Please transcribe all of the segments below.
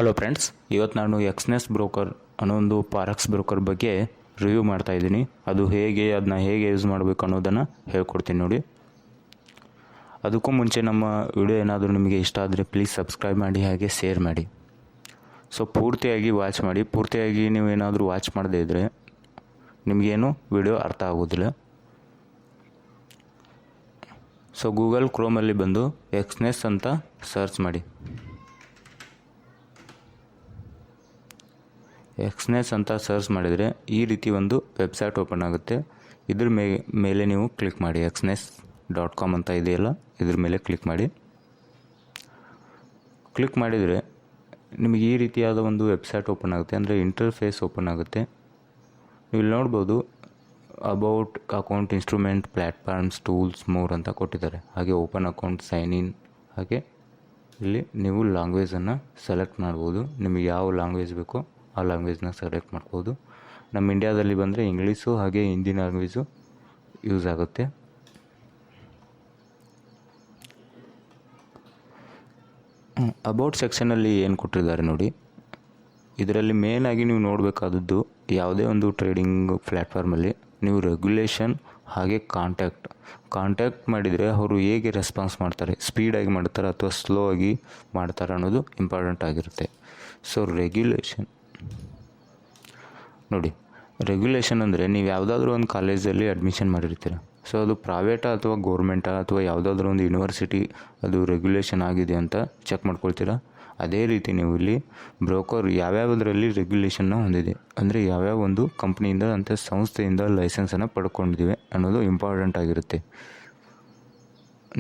Hello friends, ಇವತ್ತು ನಾನು ಎಕ್ಸ್ನೆಸ್ broker ಅನ್ನೋ ಒಂದು ಫಾರೆಕ್ಸ್ ಬ್ರೋಕರ್ ಬಗ್ಗೆ ರಿವ್ಯೂ ಮಾಡ್ತಾ ಇದ್ದೀನಿ. ಅದು ಅದನ್ನ ಹೇಗೆ ಯೂಸ್ ಮಾಡಬೇಕು ಅನ್ನೋದನ್ನು ಹೇಳ್ಕೊಡ್ತೀನಿ ನೋಡಿ. ಅದಕ್ಕೂ ಮುಂಚೆ ನಮ್ಮ ವಿಡಿಯೋ ಏನಾದರೂ ನಿಮಗೆ ಇಷ್ಟ ಆದರೆ ಪ್ಲೀಸ್ ಸಬ್ಸ್ಕ್ರೈಬ್ ಮಾಡಿ, ಹಾಗೆ ಶೇರ್ ಮಾಡಿ. ಸೊ ಪೂರ್ತಿಯಾಗಿ ವಾಚ್ ಮಾಡಿ. ಪೂರ್ತಿಯಾಗಿ ನೀವು ಏನಾದರೂ ವಾಚ್ ಮಾಡದೇ ಇದ್ದರೆ ನಿಮಗೇನು ವಿಡಿಯೋ ಅರ್ಥ ಆಗೋದಿಲ್ಲ. ಸೊ ಗೂಗಲ್ ಕ್ರೋಮಲ್ಲಿ ಬಂದು ಎಕ್ಸ್ನೆಸ್ ಅಂತ ಸರ್ಚ್ ಮಾಡಿ. ಎಕ್ಸ್ನೆಸ್ ಅಂತ ಸರ್ಚ್ ಮಾಡಿದರೆ ಈ ರೀತಿ ಒಂದು ವೆಬ್ಸೈಟ್ ಓಪನ್ ಆಗುತ್ತೆ. ಇದ್ರ ಮೇಲೆ ನೀವು ಕ್ಲಿಕ್ ಮಾಡಿ. exnes.com ಅಂತ ಇದೆಯಲ್ಲ, ಇದ್ರ ಮೇಲೆ ಕ್ಲಿಕ್ ಮಾಡಿ. ಕ್ಲಿಕ್ ಮಾಡಿದರೆ ನಿಮಗೆ ಈ ರೀತಿಯಾದ ಒಂದು ವೆಬ್ಸೈಟ್ ಓಪನ್ ಆಗುತ್ತೆ, ಅಂದರೆ ಇಂಟರ್ಫೇಸ್ ಓಪನ್ ಆಗುತ್ತೆ. ನೀವು ಇಲ್ಲಿ ನೋಡ್ಬೋದು about account, instrument, platforms, tools, more ಅಂತ ಕೊಟ್ಟಿದ್ದಾರೆ. ಹಾಗೆ ಓಪನ್ ಅಕೌಂಟ್, ಸೈನ್ ಇನ್, ಹಾಗೆ ಇಲ್ಲಿ ನೀವು ಲ್ಯಾಂಗ್ವೇಜನ್ನು ಸೆಲೆಕ್ಟ್ ಮಾಡ್ಬೋದು. ನಿಮಗೆ ಯಾವ ಲ್ಯಾಂಗ್ವೇಜ್ ಬೇಕೋ ಆ ಲ್ಯಾಂಗ್ವೇಜ್ನ ಸೆಲೆಕ್ಟ್ ಮಾಡ್ಬೋದು. ನಮ್ಮ ಇಂಡಿಯಾದಲ್ಲಿ ಬಂದರೆ ಇಂಗ್ಲೀಷು ಹಾಗೆ ಹಿಂದಿ ಲ್ಯಾಂಗ್ವೇಜು ಯೂಸ್ ಆಗುತ್ತೆ. ಅಬೌಟ್ ಸೆಕ್ಷನಲ್ಲಿ ಏನು ಕೊಟ್ಟಿದ್ದಾರೆ ನೋಡಿ. ಇದರಲ್ಲಿ ಮೇನಾಗಿ ನೀವು ನೋಡಬೇಕಾದದ್ದು, ಯಾವುದೇ ಒಂದು ಟ್ರೇಡಿಂಗ್ ಪ್ಲ್ಯಾಟ್ಫಾರ್ಮಲ್ಲಿ ನೀವು ರೆಗ್ಯುಲೇಷನ್ ಹಾಗೆ ಕಾಂಟ್ಯಾಕ್ಟ್ ಮಾಡಿದರೆ ಅವರು ಹೇಗೆ ರೆಸ್ಪಾನ್ಸ್ ಮಾಡ್ತಾರೆ, ಸ್ಪೀಡಾಗಿ ಮಾಡ್ತಾರೆ ಅಥವಾ ಸ್ಲೋ ಆಗಿ ಮಾಡ್ತಾರೆ ಅನ್ನೋದು ಇಂಪಾರ್ಟೆಂಟ್ ಆಗಿರುತ್ತೆ. ಸೊ ರೆಗ್ಯುಲೇಷನ್ ಅಂದರೆ ನೀವು ಯಾವುದಾದ್ರೂ ಒಂದು ಕಾಲೇಜಲ್ಲಿ ಅಡ್ಮಿಷನ್ ಮಾಡಿರ್ತೀರ. ಸೊ ಅದು ಪ್ರೈವೇಟಾ ಅಥವಾ ಗೌರ್ಮೆಂಟಾ ಅಥವಾ ಯಾವುದಾದ್ರೂ ಒಂದು ಯೂನಿವರ್ಸಿಟಿ ಅದು ರೆಗ್ಯುಲೇಷನ್ ಆಗಿದೆ ಅಂತ ಚೆಕ್ ಮಾಡ್ಕೊಳ್ತೀರಾ. ಅದೇ ರೀತಿ ನೀವು ಇಲ್ಲಿ ಬ್ರೋಕರ್ ಯಾವ್ಯಾವುದರಲ್ಲಿ ರೆಗ್ಯುಲೇಷನ್ನ ಹೊಂದಿದೆ, ಅಂದರೆ ಯಾವ್ಯಾವ ಒಂದು ಕಂಪ್ನಿಯಿಂದ ಅಂತ ಸಂಸ್ಥೆಯಿಂದ ಲೈಸೆನ್ಸನ್ನು ಪಡ್ಕೊಂಡಿದ್ದೀವಿ ಅನ್ನೋದು ಇಂಪಾರ್ಟೆಂಟ್ ಆಗಿರುತ್ತೆ.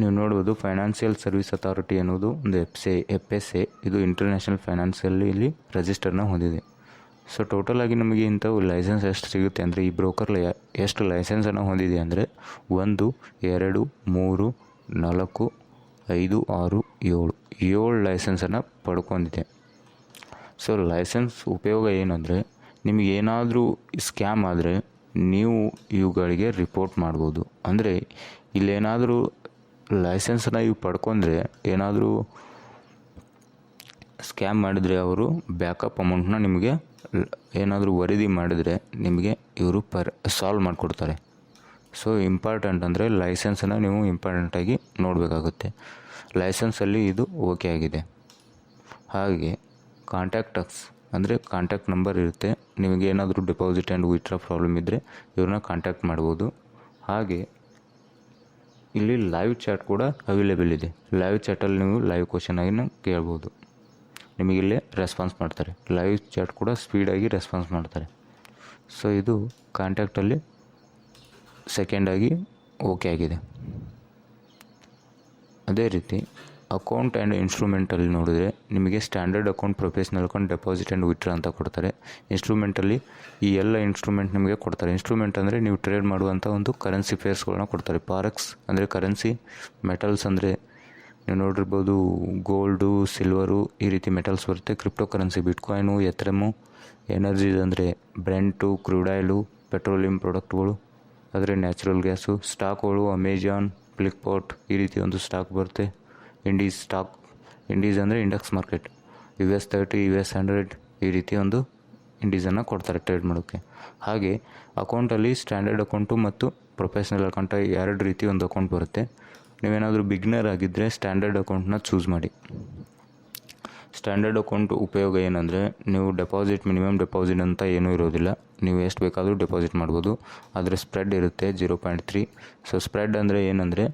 ನೀವು ನೋಡ್ಬೋದು ಫೈನಾನ್ಷಿಯಲ್ ಸರ್ವಿಸ್ ಅಥಾರಿಟಿ ಅನ್ನೋದು ಒಂದು FSA, ಇದು ಇಂಟರ್ನ್ಯಾಷನಲ್ ಫೈನಾನ್ಷಿಯಲ್ಲಿ ಇಲ್ಲಿ ರಿಜಿಸ್ಟರ್ನ ಹೊಂದಿದೆ. ಸೊ ಟೋಟಲಾಗಿ ನಮಗೆ ಇಂಥವು ಲೈಸೆನ್ಸ್ ಎಷ್ಟು ಸಿಗುತ್ತೆ ಅಂದರೆ, ಈ ಬ್ರೋಕರ್ ಎಷ್ಟು ಲೈಸೆನ್ಸನ್ನು ಹೊಂದಿದೆ ಅಂದರೆ 1, 2, 3, 4, 5, 6, 7 ಲೈಸೆನ್ಸನ್ನು ಪಡ್ಕೊಂಡಿದೆ. ಸೊ ಲೈಸೆನ್ಸ್ ಉಪಯೋಗ ಏನಂದರೆ, ನಿಮಗೇನಾದರೂ ಸ್ಕ್ಯಾಮ್ ಆದರೆ ನೀವು ಇವುಗಳಿಗೆ ರಿಪೋರ್ಟ್ ಮಾಡ್ಬೋದು. ಅಂದರೆ ಇಲ್ಲೇನಾದರೂ ಲೈಸೆನ್ಸನ್ನು ಇವು ಪಡ್ಕೊಂಡ್ರೆ ಏನಾದರೂ ಸ್ಕ್ಯಾಮ್ ಮಾಡಿದರೆ ಅವರು ಬ್ಯಾಕಪ್ ಅಮೌಂಟ್ನ ನಿಮಗೆ ಏನಾದರೂ ವರದಿ ಮಾಡಿದರೆ ನಿಮಗೆ ಇವರು ಸಾಲ್ವ್ ಮಾಡಿಕೊಡ್ತಾರೆ. ಸೊ ಇಂಪಾರ್ಟೆಂಟ್ ಅಂದರೆ ಲೈಸೆನ್ಸನ್ನು ನೀವು ಇಂಪಾರ್ಟೆಂಟಾಗಿ ನೋಡಬೇಕಾಗುತ್ತೆ. ಲೈಸೆನ್ಸಲ್ಲಿ ಇದು ಓಕೆ ಆಗಿದೆ. ಹಾಗೆ ಅಂದರೆ ಕಾಂಟ್ಯಾಕ್ಟ್ ನಂಬರ್ ಇರುತ್ತೆ. ನಿಮಗೆ ಏನಾದರೂ ಡೆಪಾಸಿಟ್ ಆ್ಯಂಡ್ ವಿತ್ಡ್ರಾ ಪ್ರಾಬ್ಲಮ್ ಇದ್ದರೆ ಇವ್ರನ್ನ ಕಾಂಟ್ಯಾಕ್ಟ್ ಮಾಡ್ಬೋದು. ಹಾಗೆ ಇಲ್ಲಿ ಲೈವ್ ಚಾಟ್ ಕೂಡ ಅವೈಲೇಬಲ್ ಇದೆ. ಲೈವ್ ಚಾಟಲ್ಲಿ ನೀವು ಲೈವ್ ಕ್ವಶನಾಗಿ ಕೇಳ್ಬೋದು, ನಿಮಗಿಲ್ಲೇ ರೆಸ್ಪಾನ್ಸ್ ಮಾಡ್ತಾರೆ. ಲೈವ್ ಚಾಟ್ ಕೂಡ ಸ್ಪೀಡಾಗಿ ರೆಸ್ಪಾನ್ಸ್ ಮಾಡ್ತಾರೆ. ಸೊ ಇದು ಕಾಂಟ್ಯಾಕ್ಟಲ್ಲಿ ಸೆಕೆಂಡಾಗಿ ಓಕೆ ಆಗಿದೆ. ಅದೇ ರೀತಿ ಅಕೌಂಟ್ ಆ್ಯಂಡ್ ಇನ್ಸ್ಟ್ರೂಮೆಂಟಲ್ಲಿ ನೋಡಿದರೆ ನಿಮಗೆ standard account, professional account, deposit and withdraw ಅಂತ ಕೊಡ್ತಾರೆ. ಇನ್ಸ್ಟ್ರೂಮೆಂಟಲ್ಲಿ ಈ ಎಲ್ಲ ಇನ್ಸ್ಟ್ರೂಮೆಂಟ್ ನಿಮಗೆ ಕೊಡ್ತಾರೆ. ಇನ್ಸ್ಟ್ರೂಮೆಂಟ್ ಅಂದರೆ ನೀವು ಟ್ರೇಡ್ ಮಾಡುವಂಥ ಒಂದು ಕರೆನ್ಸಿ ಪೇರ್ಸ್ಗಳನ್ನ ಕೊಡ್ತಾರೆ. ಫಾರೆಕ್ಸ್ ಅಂದರೆ ಕರೆನ್ಸಿ, ಮೆಟಲ್ಸ್ ಅಂದರೆ ನೀವು ನೋಡಿರ್ಬೋದು ಗೋಲ್ಡು, ಸಿಲ್ವರು, ಈ ರೀತಿ ಮೆಟಲ್ಸ್ ಬರುತ್ತೆ. ಕ್ರಿಪ್ಟೋ ಕರೆನ್ಸಿ, ಬಿಟ್ಕಾಯಿನು, ಎಥೆರಿಯಮ್, ಎನರ್ಜೀಸ್ ಅಂದರೆ ಬ್ರೆಂಟು, ಕ್ರೂಡ್ ಆಯಿಲು, ಪೆಟ್ರೋಲಿಯಂ ಪ್ರಾಡಕ್ಟ್ಗಳು, ಆದರೆ ನ್ಯಾಚುರಲ್ ಗ್ಯಾಸು, ಸ್ಟಾಕ್ಗಳು, ಅಮೆಜಾನ್, ಫ್ಲಿಪ್ಕಾರ್ಟ್, ಈ ರೀತಿ ಒಂದು ಸ್ಟಾಕ್ ಬರುತ್ತೆ. ಇಂಡೀಸ್ ಅಂದರೆ ಇಂಡೆಕ್ಸ್ ಮಾರ್ಕೆಟ್, US 30, US 100, ಈ ರೀತಿ ಒಂದು ಇಂಡೀಸನ್ನು ಕೊಡ್ತಾರೆ ಟ್ರೇಡ್ ಮಾಡೋಕ್ಕೆ. ಹಾಗೆ ಅಕೌಂಟಲ್ಲಿ ಸ್ಟ್ಯಾಂಡರ್ಡ್ ಅಕೌಂಟು ಮತ್ತು ಪ್ರೊಫೆಷ್ನಲ್ ಅಕೌಂಟ್ 2 ರೀತಿ ಒಂದು ಅಕೌಂಟ್ ಬರುತ್ತೆ. ನೀವೇನಾದರೂ ಬಿಗ್ನರ್ ಆಗಿದ್ದರೆ ಸ್ಟ್ಯಾಂಡರ್ಡ್ ಅಕೌಂಟ್ನ ಚೂಸ್ ಮಾಡಿ. ಸ್ಟ್ಯಾಂಡರ್ಡ್ ಅಕೌಂಟ್ ಉಪಯೋಗ ಏನಂದರೆ, ನೀವು ಮಿನಿಮಮ್ ಡೆಪಾಸಿಟ್ ಅಂತ ಏನೂ ಇರೋದಿಲ್ಲ. ನೀವು ಎಷ್ಟು ಬೇಕಾದರೂ ಡೆಪಾಸಿಟ್ ಮಾಡ್ಬೋದು. ಆದರೆ ಸ್ಪ್ರೆಡ್ ಇರುತ್ತೆ 0.3. ಸೊ ಸ್ಪ್ರೆಡ್ ಅಂದರೆ ಏನಂದರೆ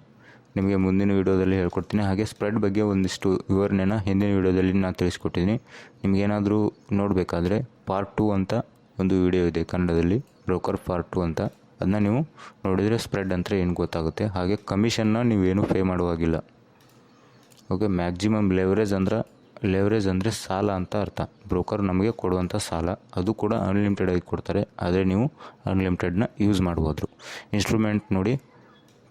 ನಿಮಗೆ ಮುಂದಿನ ವೀಡಿಯೋದಲ್ಲಿ ಹೇಳ್ಕೊಡ್ತೀನಿ. ಹಾಗೆ ಸ್ಪ್ರೆಡ್ ಬಗ್ಗೆ ಒಂದಿಷ್ಟು ವಿವರಣೆನ ಹಿಂದಿನ ವೀಡಿಯೋದಲ್ಲಿ ನಾನು ತಿಳಿಸ್ಕೊಟ್ಟಿದ್ದೀನಿ. ನಿಮಗೇನಾದರೂ ನೋಡಬೇಕಾದ್ರೆ ಪಾರ್ಟ್ 2 ಅಂತ ಒಂದು ವಿಡಿಯೋ ಇದೆ ಕನ್ನಡದಲ್ಲಿ, ಬ್ರೋಕರ್ ಪಾರ್ಟ್ 2 ಅಂತ. ಅದನ್ನ ನೀವು ನೋಡಿದರೆ ಸ್ಪ್ರೆಡ್ ಅಂದರೆ ಏನು ಗೊತ್ತಾಗುತ್ತೆ. ಹಾಗೆ ಕಮಿಷನ್ನ ನೀವೇನು ಪೇ ಮಾಡುವಾಗಿಲ್ಲ. ಓಕೆ, ಮ್ಯಾಕ್ಸಿಮಮ್ ಲೆವರೇಜ್ ಅಂದರೆ ಸಾಲ ಅಂತ ಅರ್ಥ. ಬ್ರೋಕರ್ ನಮಗೆ ಕೊಡುವಂಥ ಸಾಲ, ಅದು ಕೂಡ ಅನ್ಲಿಮಿಟೆಡ್ ಆಗಿ ಕೊಡ್ತಾರೆ. ಆದರೆ ನೀವು ಅನ್ಲಿಮಿಟೆಡ್ನ ಯೂಸ್ ಮಾಡ್ಬೋದು. ಇನ್ಸ್ಟ್ರೂಮೆಂಟ್ ನೋಡಿ,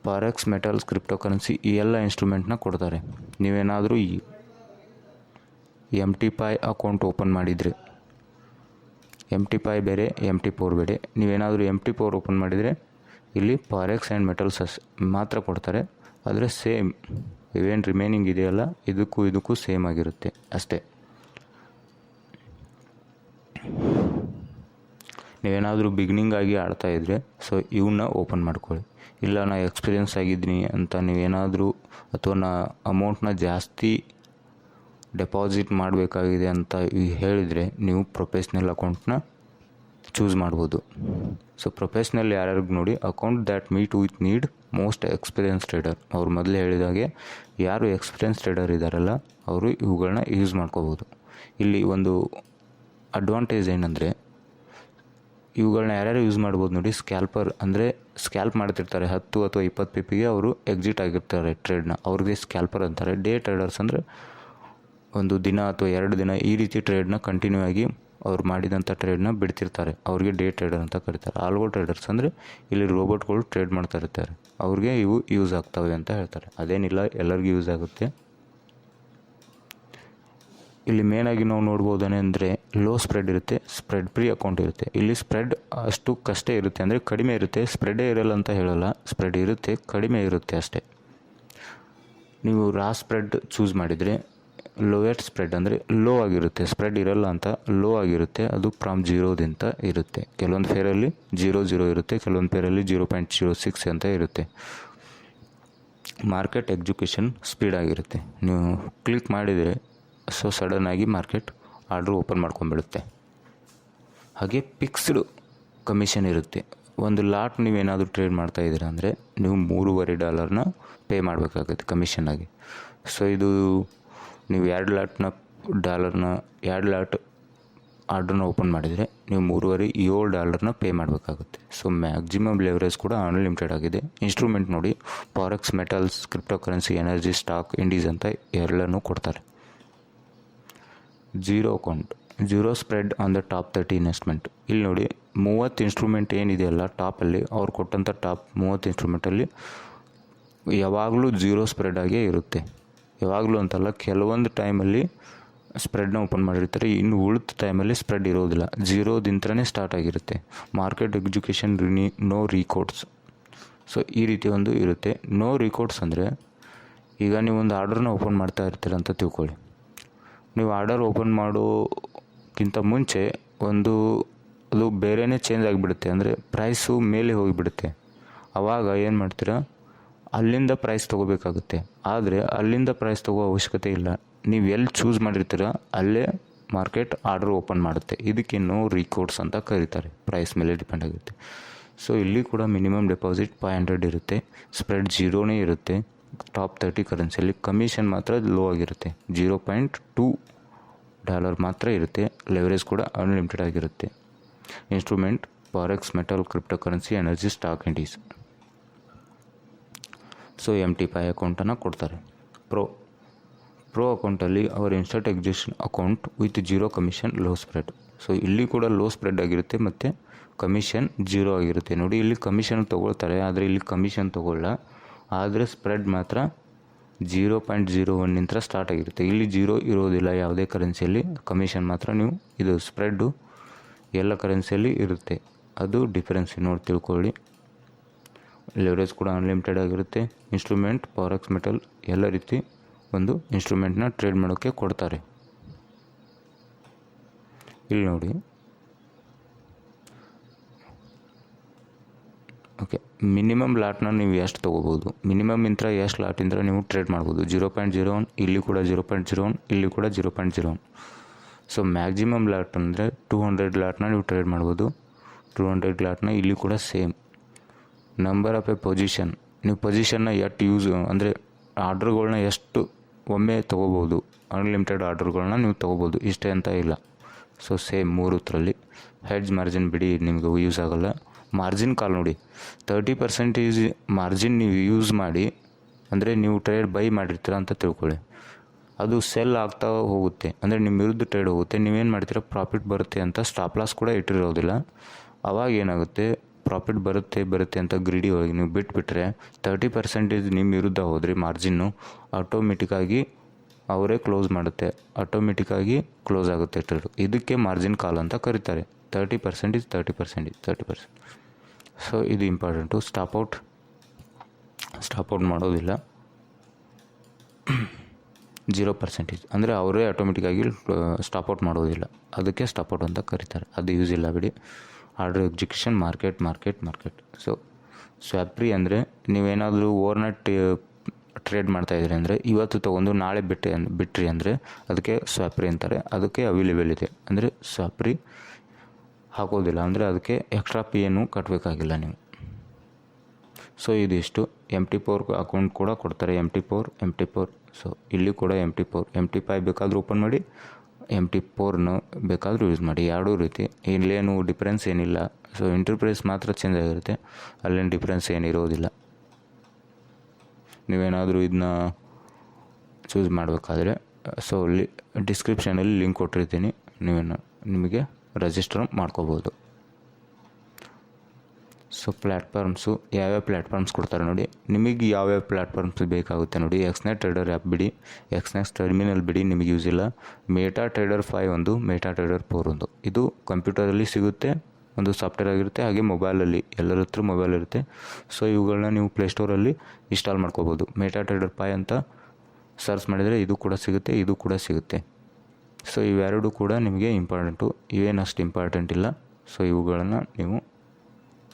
ಫಾರೆಕ್ಸ್, ಮೆಟಲ್ಸ್, ಕ್ರಿಪ್ಟೋ ಕರೆನ್ಸಿ, ಈ ಎಲ್ಲ ಇನ್ಸ್ಟ್ರೂಮೆಂಟ್ನ ಕೊಡ್ತಾರೆ. ನೀವೇನಾದರೂ ಈ MT5 ಅಕೌಂಟ್ ಓಪನ್ ಮಾಡಿದರೆ, MT5 ಬೇರೆ, MT4 ಬೇರೆ. ನೀವೇನಾದರೂ MT4 ಓಪನ್ ಮಾಡಿದರೆ ಇಲ್ಲಿ ಫಾರೆಕ್ಸ್ ಆ್ಯಂಡ್ ಮೆಟಲ್ಸ್ ಮಾತ್ರ ಕೊಡ್ತಾರೆ. ಆದರೆ ಸೇಮ್ ಇವೇನು ರಿಮೈನಿಂಗ್ ಇದೆಯಲ್ಲ, ಇದಕ್ಕೂ ಸೇಮ್ ಆಗಿರುತ್ತೆ ಅಷ್ಟೇ. ನೀವೇನಾದರೂ ಬಿಗಿನಿಂಗ್ ಆಗಿ ಆಡ್ತಾ ಇದ್ದರೆ ಸೊ ಇವನ್ನ ಓಪನ್ ಮಾಡ್ಕೊಳ್ಳಿ. ಇಲ್ಲ ನಾ ಎಕ್ಸ್ಪೀರಿಯೆನ್ಸ್ ಆಗಿದ್ದೀನಿ ಅಂತ ನೀವೇನಾದರೂ ಅಥವಾ ನಾ ಅಮೌಂಟ್ನ ಜಾಸ್ತಿ ಡೆಪಾಸಿಟ್ ಮಾಡಬೇಕಾಗಿದೆ ಅಂತ ಹೇಳಿದರೆ ನೀವು ಪ್ರೊಫೆಷ್ನಲ್ ಅಕೌಂಟ್ನ ಚೂಸ್ ಮಾಡ್ಬೋದು. ಸೊ ಪ್ರೊಫೆಷ್ನಲ್ ಯಾರ್ಯಾರಿಗೆ ನೋಡಿ, account that meet with need most experience trader. ಅವ್ರು ಮೊದಲೇ ಹೇಳಿದಾಗೆ ಯಾರು ಎಕ್ಸ್ಪೀರಿಯನ್ಸ್ ಟ್ರೇಡರ್ ಇದ್ದಾರಲ್ಲ ಅವರು ಇವುಗಳನ್ನ ಯೂಸ್ ಮಾಡ್ಕೋಬೋದು. ಇಲ್ಲಿ ಒಂದು ಅಡ್ವಾಂಟೇಜ್ ಏನಂದರೆ ಇವುಗಳನ್ನ ಯಾರ್ಯಾರು ಯೂಸ್ ಮಾಡ್ಬೋದು ನೋಡಿ. ಸ್ಕ್ಯಾಲ್ಪರ್ ಅಂದರೆ ಸ್ಕ್ಯಾಲ್ಪ್ ಮಾಡ್ತಿರ್ತಾರೆ 10 ಅಥವಾ 20 ಪಿಪಿಗೆ ಅವರು ಎಕ್ಸಿಟ್ ಆಗಿರ್ತಾರೆ ಟ್ರೇಡ್ನ, ಅವ್ರಿಗೆ ಸ್ಕ್ಯಾಲ್ಪರ್ ಅಂತಾರೆ. ಡೇ ಟ್ರೇಡರ್ಸ್ ಅಂದರೆ ಒಂದು ದಿನ ಅಥವಾ 2 ದಿನ ಈ ರೀತಿ ಟ್ರೇಡ್ನ ಕಂಟಿನ್ಯೂ ಆಗಿ ಅವ್ರು ಮಾಡಿದಂಥ ಟ್ರೇಡ್ನ ಬಿಡ್ತಿರ್ತಾರೆ, ಅವ್ರಿಗೆ ಡೇ ಟ್ರೇಡರ್ ಅಂತ ಕರೀತಾರೆ. ಆಲ್ಗೋ ಟ್ರೇಡರ್ಸ್ ಅಂದರೆ ಇಲ್ಲಿ ರೋಬೋಟ್ಗಳು ಟ್ರೇಡ್ ಮಾಡ್ತಾ ಇರ್ತಾರೆ, ಅವ್ರಿಗೆ ಇವು ಯೂಸ್ ಆಗ್ತವೆ ಅಂತ ಹೇಳ್ತಾರೆ. ಅದೇನಿಲ್ಲ, ಎಲ್ಲರಿಗೂ ಯೂಸ್ ಆಗುತ್ತೆ. ಇಲ್ಲಿ ಮೇನಾಗಿ ನಾವು ನೋಡ್ಬೋದೇನೆ ಅಂದರೆ ಲೋ ಸ್ಪ್ರೆಡ್ ಇರುತ್ತೆ, ಸ್ಪ್ರೆಡ್ ಫ್ರೀ ಅಕೌಂಟ್ ಇರುತ್ತೆ. ಇಲ್ಲಿ ಸ್ಪ್ರೆಡ್ ಅಷ್ಟು ಕಷ್ಟ ಇರುತ್ತೆ, ಅಂದರೆ ಕಡಿಮೆ ಇರುತ್ತೆ. ಸ್ಪ್ರೆಡೇ ಇರಲ್ಲ ಅಂತ ಹೇಳಲ್ಲ, ಸ್ಪ್ರೆಡ್ ಇರುತ್ತೆ, ಕಡಿಮೆ ಇರುತ್ತೆ ಅಷ್ಟೇ. ನೀವು ರಾ ಸ್ಪ್ರೆಡ್ ಚೂಸ್ ಮಾಡಿದರೆ ಲೋಯೆಸ್ಟ್ ಸ್ಪ್ರೆಡ್ ಅಂದರೆ ಲೋ ಆಗಿರುತ್ತೆ, ಸ್ಪ್ರೆಡ್ ಇರಲ್ಲ ಅಂತ ಲೋ ಆಗಿರುತ್ತೆ. ಅದು ಫ್ರಮ್ 0ದಿಂದ ಇರುತ್ತೆ. ಕೆಲವೊಂದು ಫೇರಲ್ಲಿ 0 ಇರುತ್ತೆ, ಕೆಲವೊಂದು ಫೇರಲ್ಲಿ 0.06 ಅಂತ ಇರುತ್ತೆ. ಮಾರ್ಕೆಟ್ ಎಕ್ಸಿಕ್ಯೂಷನ್ ಸ್ಪೀಡ್ ಆಗಿರುತ್ತೆ. ನೀವು ಕ್ಲಿಕ್ ಮಾಡಿದರೆ ಸೊ ಸಡನ್ನಾಗಿ ಮಾರ್ಕೆಟ್ ಆರ್ಡ್ರ್ ಓಪನ್ ಮಾಡ್ಕೊಂಡ್ಬಿಡುತ್ತೆ. ಹಾಗೆ ಫಿಕ್ಸ್ಡ್ ಕಮಿಷನ್ ಇರುತ್ತೆ. ಒಂದು ಲಾಟ್ ನೀವೇನಾದರೂ ಟ್ರೇಡ್ ಮಾಡ್ತಾಯಿದ್ದೀರಾ ಅಂದರೆ ನೀವು $3.5 ಪೇ ಮಾಡಬೇಕಾಗುತ್ತೆ ಕಮಿಷನ್ನಾಗಿ. ಸೊ ಇದು ನೀವು 2 ಲಾಟ್ ಆರ್ಡ್ರನ್ನ ಓಪನ್ ಮಾಡಿದರೆ ನೀವು $3.5 ಪೇ ಮಾಡಬೇಕಾಗುತ್ತೆ. ಸೊ ಮ್ಯಾಕ್ಸಿಮಮ್ ಲೆವರೇಜ್ ಕೂಡ ಅನ್ಲಿಮಿಟೆಡ್ ಆಗಿದೆ. ಇನ್ಸ್ಟ್ರೂಮೆಂಟ್ ನೋಡಿ, forex, metals, crypto currency, energy, stock, Indies ಅಂತ ಎಲ್ಲನೂ ಕೊಡ್ತಾರೆ. Zero spread on the top 30 investment. ಇಲ್ಲಿ ನೋಡಿ 30 ಇನ್ಸ್ಟ್ರೂಮೆಂಟ್ ಏನಿದೆಯಲ್ಲ ಟಾಪಲ್ಲಿ, ಅವ್ರು ಕೊಟ್ಟಂಥ ಟಾಪ್ 30 ಇನ್ಸ್ಟ್ರೂಮೆಂಟಲ್ಲಿ ಯಾವಾಗಲೂ 0 ಸ್ಪ್ರೆಡ್ ಆಗೇ ಇರುತ್ತೆ. ಯಾವಾಗಲೂ ಅಂತಲ್ಲ, ಕೆಲವೊಂದು ಟೈಮಲ್ಲಿ ಸ್ಪ್ರೆಡ್ನ ಓಪನ್ ಮಾಡಿರ್ತಾರೆ, ಇನ್ನು ಉಳಿದ ಟೈಮಲ್ಲಿ ಸ್ಪ್ರೆಡ್ ಇರೋದಿಲ್ಲ, 0ದಿಂದನೇ ಸ್ಟಾರ್ಟ್ ಆಗಿರುತ್ತೆ. Market execution no requotes. So ಈ ರೀತಿ ಒಂದು ಇರುತ್ತೆ. ನೋ ರೀಕೋಡ್ಸ್ ಅಂದರೆ ಈಗ ನೀವು ಒಂದು ಆರ್ಡರ್ನ ಓಪನ್ ಮಾಡ್ತಾ ಇರ್ತೀರ ಅಂತ ತಿಳ್ಕೊಳ್ಳಿ. ನೀವು ಆರ್ಡರ್ ಓಪನ್ ಮಾಡೋಕ್ಕಿಂತ ಮುಂಚೆ ಅದು ಬೇರೆಯೇ ಚೇಂಜ್ ಆಗಿಬಿಡುತ್ತೆ, ಅಂದರೆ ಪ್ರೈಸು ಮೇಲೆ ಹೋಗಿಬಿಡುತ್ತೆ. ಆವಾಗ ಏನು ಮಾಡ್ತೀರಾ, ಅಲ್ಲಿಂದ ಪ್ರೈಸ್ ತೊಗೋಬೇಕಾಗುತ್ತೆ. ಆದರೆ ಅಲ್ಲಿಂದ ಪ್ರೈಸ್ ತೊಗೋ ಅವಶ್ಯಕತೆ ಇಲ್ಲ, ನೀವು ಎಲ್ಲಿ ಚೂಸ್ ಮಾಡಿರ್ತೀರ ಅಲ್ಲೇ ಮಾರ್ಕೆಟ್ ಆರ್ಡರ್ ಓಪನ್ ಮಾಡುತ್ತೆ. ಇದಕ್ಕೆ ನೋ ರೀಕೋಡ್ಸ್ ಅಂತ ಕರೀತಾರೆ, ಪ್ರೈಸ್ ಮೇಲೆ ಡಿಪೆಂಡ್ ಆಗುತ್ತೆ. ಸೊ ಇಲ್ಲಿ ಕೂಡ ಮಿನಿಮಮ್ ಡೆಪಾಸಿಟ್ 500 ಇರುತ್ತೆ, ಸ್ಪ್ರೆಡ್ 0 ಇರುತ್ತೆ. ಟಾಪ್ 30 ಕರೆನ್ಸಿಯಲ್ಲಿ ಕಮಿಷನ್ ಮಾತ್ರ ಲೋ ಆಗಿರುತ್ತೆ, $0.2 ಮಾತ್ರ ಇರುತ್ತೆ. ಲೆವರೇಜ್ ಕೂಡ ಅನ್ಲಿಮಿಟೆಡ್ ಆಗಿರುತ್ತೆ. Instrument forex, metal, crypto currency, energy, stock, indices. So MT5 ಅಕೌಂಟನ್ನು ಕೊಡ್ತಾರೆ. ಪ್ರೋ ಅಕೌಂಟಲ್ಲಿ our instant execution account with 0 commission, low spread. So ಇಲ್ಲಿ ಕೂಡ ಲೋ ಸ್ಪ್ರೆಡ್ ಆಗಿರುತ್ತೆ ಮತ್ತು ಕಮಿಷನ್ 0 ಆಗಿರುತ್ತೆ. ನೋಡಿ, ಇಲ್ಲಿ ಕಮಿಷನ್ ತೊಗೊಳ್ತಾರೆ, ಆದರೆ ಇಲ್ಲಿ ಕಮಿಷನ್ ತೊಗೊಳ್ಳ, ಆದರೆ ಸ್ಪ್ರೆಡ್ ಮಾತ್ರ 0.01 ಸ್ಟಾರ್ಟ್ ಆಗಿರುತ್ತೆ. ಇಲ್ಲಿ 0 ಇರೋದಿಲ್ಲ ಯಾವುದೇ ಕರೆನ್ಸಿಯಲ್ಲಿ, ಕಮಿಷನ್ ಮಾತ್ರ ನೀವು ಇದು ಸ್ಪ್ರೆಡ್ಡು ಎಲ್ಲ ಕರೆನ್ಸಿಯಲ್ಲಿ ಇರುತ್ತೆ. ಅದು ಡಿಫರೆನ್ಸ್ ನೋಡಿ ತಿಳ್ಕೊಳ್ಳಿ. ಲೆವರೇಜ್ ಕೂಡ ಅನ್ಲಿಮಿಟೆಡ್ ಆಗಿರುತ್ತೆ. ಇನ್ಸ್ಟ್ರೂಮೆಂಟ್ ಫಾರೆಕ್ಸ್, ಮೆಟಲ್ ಎಲ್ಲ ರೀತಿ ಒಂದು ಇನ್ಸ್ಟ್ರೂಮೆಂಟ್ನ ಟ್ರೇಡ್ ಮಾಡೋಕ್ಕೆ ಕೊಡ್ತಾರೆ. ಇಲ್ಲಿ ನೋಡಿ, ಓಕೆ, ಮಿನಿಮಮ್ ಲಾಟ್ನ ನೀವು ಎಷ್ಟು ತೊಗೋಬೋದು, ಮಿನಿಮಮ್ ಇಂತ್ರ ಎಷ್ಟು ಲಾಟಿಂದ ನೀವು ಟ್ರೇಡ್ ಮಾಡ್ಬೋದು. 0.01, ಇಲ್ಲಿ ಕೂಡ 0.01, ಇಲ್ಲಿ ಕೂಡ 0.01. ಸೊ ಮ್ಯಾಕ್ಸಿಮಮ್ ಲಾಟ್ ಅಂದರೆ 200 ಲಾಟ್ನ ನೀವು ಟ್ರೇಡ್ ಮಾಡ್ಬೋದು. 200 ಲಾಟ್ನ ಇಲ್ಲಿ ಕೂಡ same. Number of A position, ನೀವು ಪೊಸಿಷನ್ನ ಎಷ್ಟು ಯೂಸ್ ಅಂದರೆ ಆರ್ಡ್ರ್ಗಳನ್ನ ಎಷ್ಟು ಒಮ್ಮೆ ತೊಗೋಬೋದು, ಅನ್ಲಿಮಿಟೆಡ್ ಆರ್ಡ್ರ್ಗಳನ್ನ ನೀವು ತೊಗೋಬೋದು, ಇಷ್ಟೇ ಅಂತ ಇಲ್ಲ. ಸೊ ಸೇಮ್ 3 ಹೆಡ್ಜ್ ಮಾರ್ಜಿನ್ ಬಿಡಿ, ನಿಮಗೆ ಯೂಸ್ ಆಗೋಲ್ಲ. ಮಾರ್ಜಿನ್ ಕಾಲ್ ನೋಡಿ, 30% ಮಾರ್ಜಿನ್ ನೀವು ಯೂಸ್ ಮಾಡಿ, ಅಂದರೆ ನೀವು ಟ್ರೇಡ್ ಬೈ ಮಾಡಿರ್ತೀರ ಅಂತ ತಿಳ್ಕೊಳ್ಳಿ, ಅದು ಸೆಲ್ ಆಗ್ತಾ ಹೋಗುತ್ತೆ, ಅಂದರೆ ನಿಮ್ಮ ವಿರುದ್ಧ ಟ್ರೇಡ್ ಹೋಗುತ್ತೆ. ನೀವೇನು ಮಾಡ್ತೀರ, ಪ್ರಾಫಿಟ್ ಬರುತ್ತೆ ಅಂತ ಸ್ಟಾಪ್ ಲಾಸ್ ಕೂಡ ಇಟ್ಟಿರೋದಿಲ್ಲ. ಆವಾಗ ಏನಾಗುತ್ತೆ, ಪ್ರಾಫಿಟ್ ಬರುತ್ತೆ ಅಂತ ಗ್ರೀಡಿ ಒಳಗೆ ನೀವು ಬಿಟ್ಬಿಟ್ರೆ 30% ನಿಮ್ಮ ವಿರುದ್ಧ ಹೋದರೆ ಮಾರ್ಜಿನ್ನು ಆಟೋಮೆಟಿಕ್ಕಾಗಿ ಅವರೇ ಕ್ಲೋಸ್ ಮಾಡುತ್ತೆ, ಆಟೋಮೆಟಿಕ್ಕಾಗಿ ಕ್ಲೋಸ್ ಆಗುತ್ತೆ ಟ್ರೇಡ್. ಇದಕ್ಕೆ ಮಾರ್ಜಿನ್ ಕಾಲ್ ಅಂತ ಕರೀತಾರೆ. 30%. ಸೊ ಇದು ಇಂಪಾರ್ಟೆಂಟು. ಸ್ಟಾಪ್ ಔಟ್ ಮಾಡೋದಿಲ್ಲ. 0% ಅಂದರೆ ಅವರೇ ಆಟೋಮೆಟಿಕ್ಕಾಗಿ ಸ್ಟಾಪ್ ಔಟ್ ಮಾಡೋದಿಲ್ಲ, ಅದಕ್ಕೆ ಸ್ಟಾಪ್ ಔಟ್ ಅಂತ ಕರೀತಾರೆ. ಅದು ಯೂಸ್ ಇಲ್ಲ ಬಿಡಿ. Order execution market. ಸೊ ಸ್ವಾಪ್ರಿ ಅಂದರೆ ನೀವೇನಾದರೂ ಓವರ್ನೈಟ್ ಟ್ರೇಡ್ ಮಾಡ್ತಾಯಿದ್ರಿ ಅಂದರೆ ಇವತ್ತು ತೊಗೊಂಡು ನಾಳೆ ಬಿಟ್ರಿ ಅಂದರೆ ಅದಕ್ಕೆ ಸ್ವಾಪ್ರಿ ಅಂತಾರೆ. ಅದಕ್ಕೆ ಅವೈಲೇಬಲ್ ಇದೆ ಅಂದರೆ ಸ್ವಾಪ್ರಿ ಹಾಕೋದಿಲ್ಲ ಅಂದರೆ ಅದಕ್ಕೆ ಎಕ್ಸ್ಟ್ರಾ ಫೀಯನ್ನು ಕಟ್ಟಬೇಕಾಗಿಲ್ಲ ನೀವು. ಸೊ ಇದಿಷ್ಟು MT4 ಅಕೌಂಟ್ ಕೂಡ ಕೊಡ್ತಾರೆ. MT4. ಸೊ ಇಲ್ಲಿ ಕೂಡ MT5 ಬೇಕಾದರೂ ಓಪನ್ ಮಾಡಿ, MT4ನ ಬೇಕಾದರೂ ಯೂಸ್ ಮಾಡಿ. ಎರಡೂ ರೀತಿ ಇಲ್ಲೇನು ಡಿಫ್ರೆನ್ಸ್ ಏನಿಲ್ಲ. ಸೊ ಇಂಟರ್ಫೇಸ್ ಮಾತ್ರ ಚೇಂಜ್ ಆಗಿರುತ್ತೆ, ಅಲ್ಲೇನು ಡಿಫ್ರೆನ್ಸ್ ಏನಿರೋದಿಲ್ಲ. ನೀವೇನಾದರೂ ಇದನ್ನ ಚೂಸ್ ಮಾಡಬೇಕಾದ್ರೆ ಸೊ ಅಲ್ಲಿ ಡಿಸ್ಕ್ರಿಪ್ಷನಲ್ಲಿ ಲಿಂಕ್ ಕೊಟ್ಟಿರ್ತೀನಿ, ನಿಮಗೆ ರಿಜಿಸ್ಟರ್ ಮಾಡ್ಕೋಬೋದು. ಸೊ ಪ್ಲ್ಯಾಟ್ಫಾರ್ಮ್ಸು ಯಾವ್ಯಾವ ಪ್ಲ್ಯಾಟ್ಫಾರ್ಮ್ಸ್ ಕೊಡ್ತಾರೆ ನೋಡಿ. ನಿಮಗೆ ಯಾವ್ಯಾವ ಪ್ಲ್ಯಾಟ್ಫಾರ್ಮ್ಸ್ ಬೇಕಾಗುತ್ತೆ ನೋಡಿ. ಎಕ್ಸ್ನೆಟ್ ಟ್ರೇಡರ್ ಆ್ಯಪ್ ಬಿಡಿ, ಎಕ್ಸ್ನೆಕ್ಸ್ ಟರ್ಮಿನಲ್ ಬಿಡಿ, ನಿಮಗೆ ಯೂಸ್ ಇಲ್ಲ. ಮೇಟಾ ಟ್ರೇಡರ್ 5 ಒಂದು, ಮೇಟಾ ಟ್ರೇಡರ್ 4 ಒಂದು. ಇದು ಕಂಪ್ಯೂಟರಲ್ಲಿ ಸಿಗುತ್ತೆ, ಒಂದು ಸಾಫ್ಟ್ವೇರ್ ಆಗಿರುತ್ತೆ. ಹಾಗೆ ಮೊಬೈಲಲ್ಲಿ ಎಲ್ಲರ ಹತ್ರ ಮೊಬೈಲ್ ಇರುತ್ತೆ. ಸೊ ಇವುಗಳನ್ನ ನೀವು ಪ್ಲೇಸ್ಟೋರಲ್ಲಿ ಇನ್ಸ್ಟಾಲ್ ಮಾಡ್ಕೋಬೋದು. ಮೇಟಾ ಟ್ರೇಡರ್ 5 ಅಂತ ಸರ್ಚ್ ಮಾಡಿದರೆ ಇದು ಕೂಡ ಸಿಗುತ್ತೆ. ಸೊ ಇವೆರಡು ಕೂಡ ನಿಮಗೆ ಇಂಪಾರ್ಟೆಂಟು, ಇವೇನು ಅಷ್ಟು ಇಂಪಾರ್ಟೆಂಟ್ ಇಲ್ಲ. ಸೊ ಇವುಗಳನ್ನು ನೀವು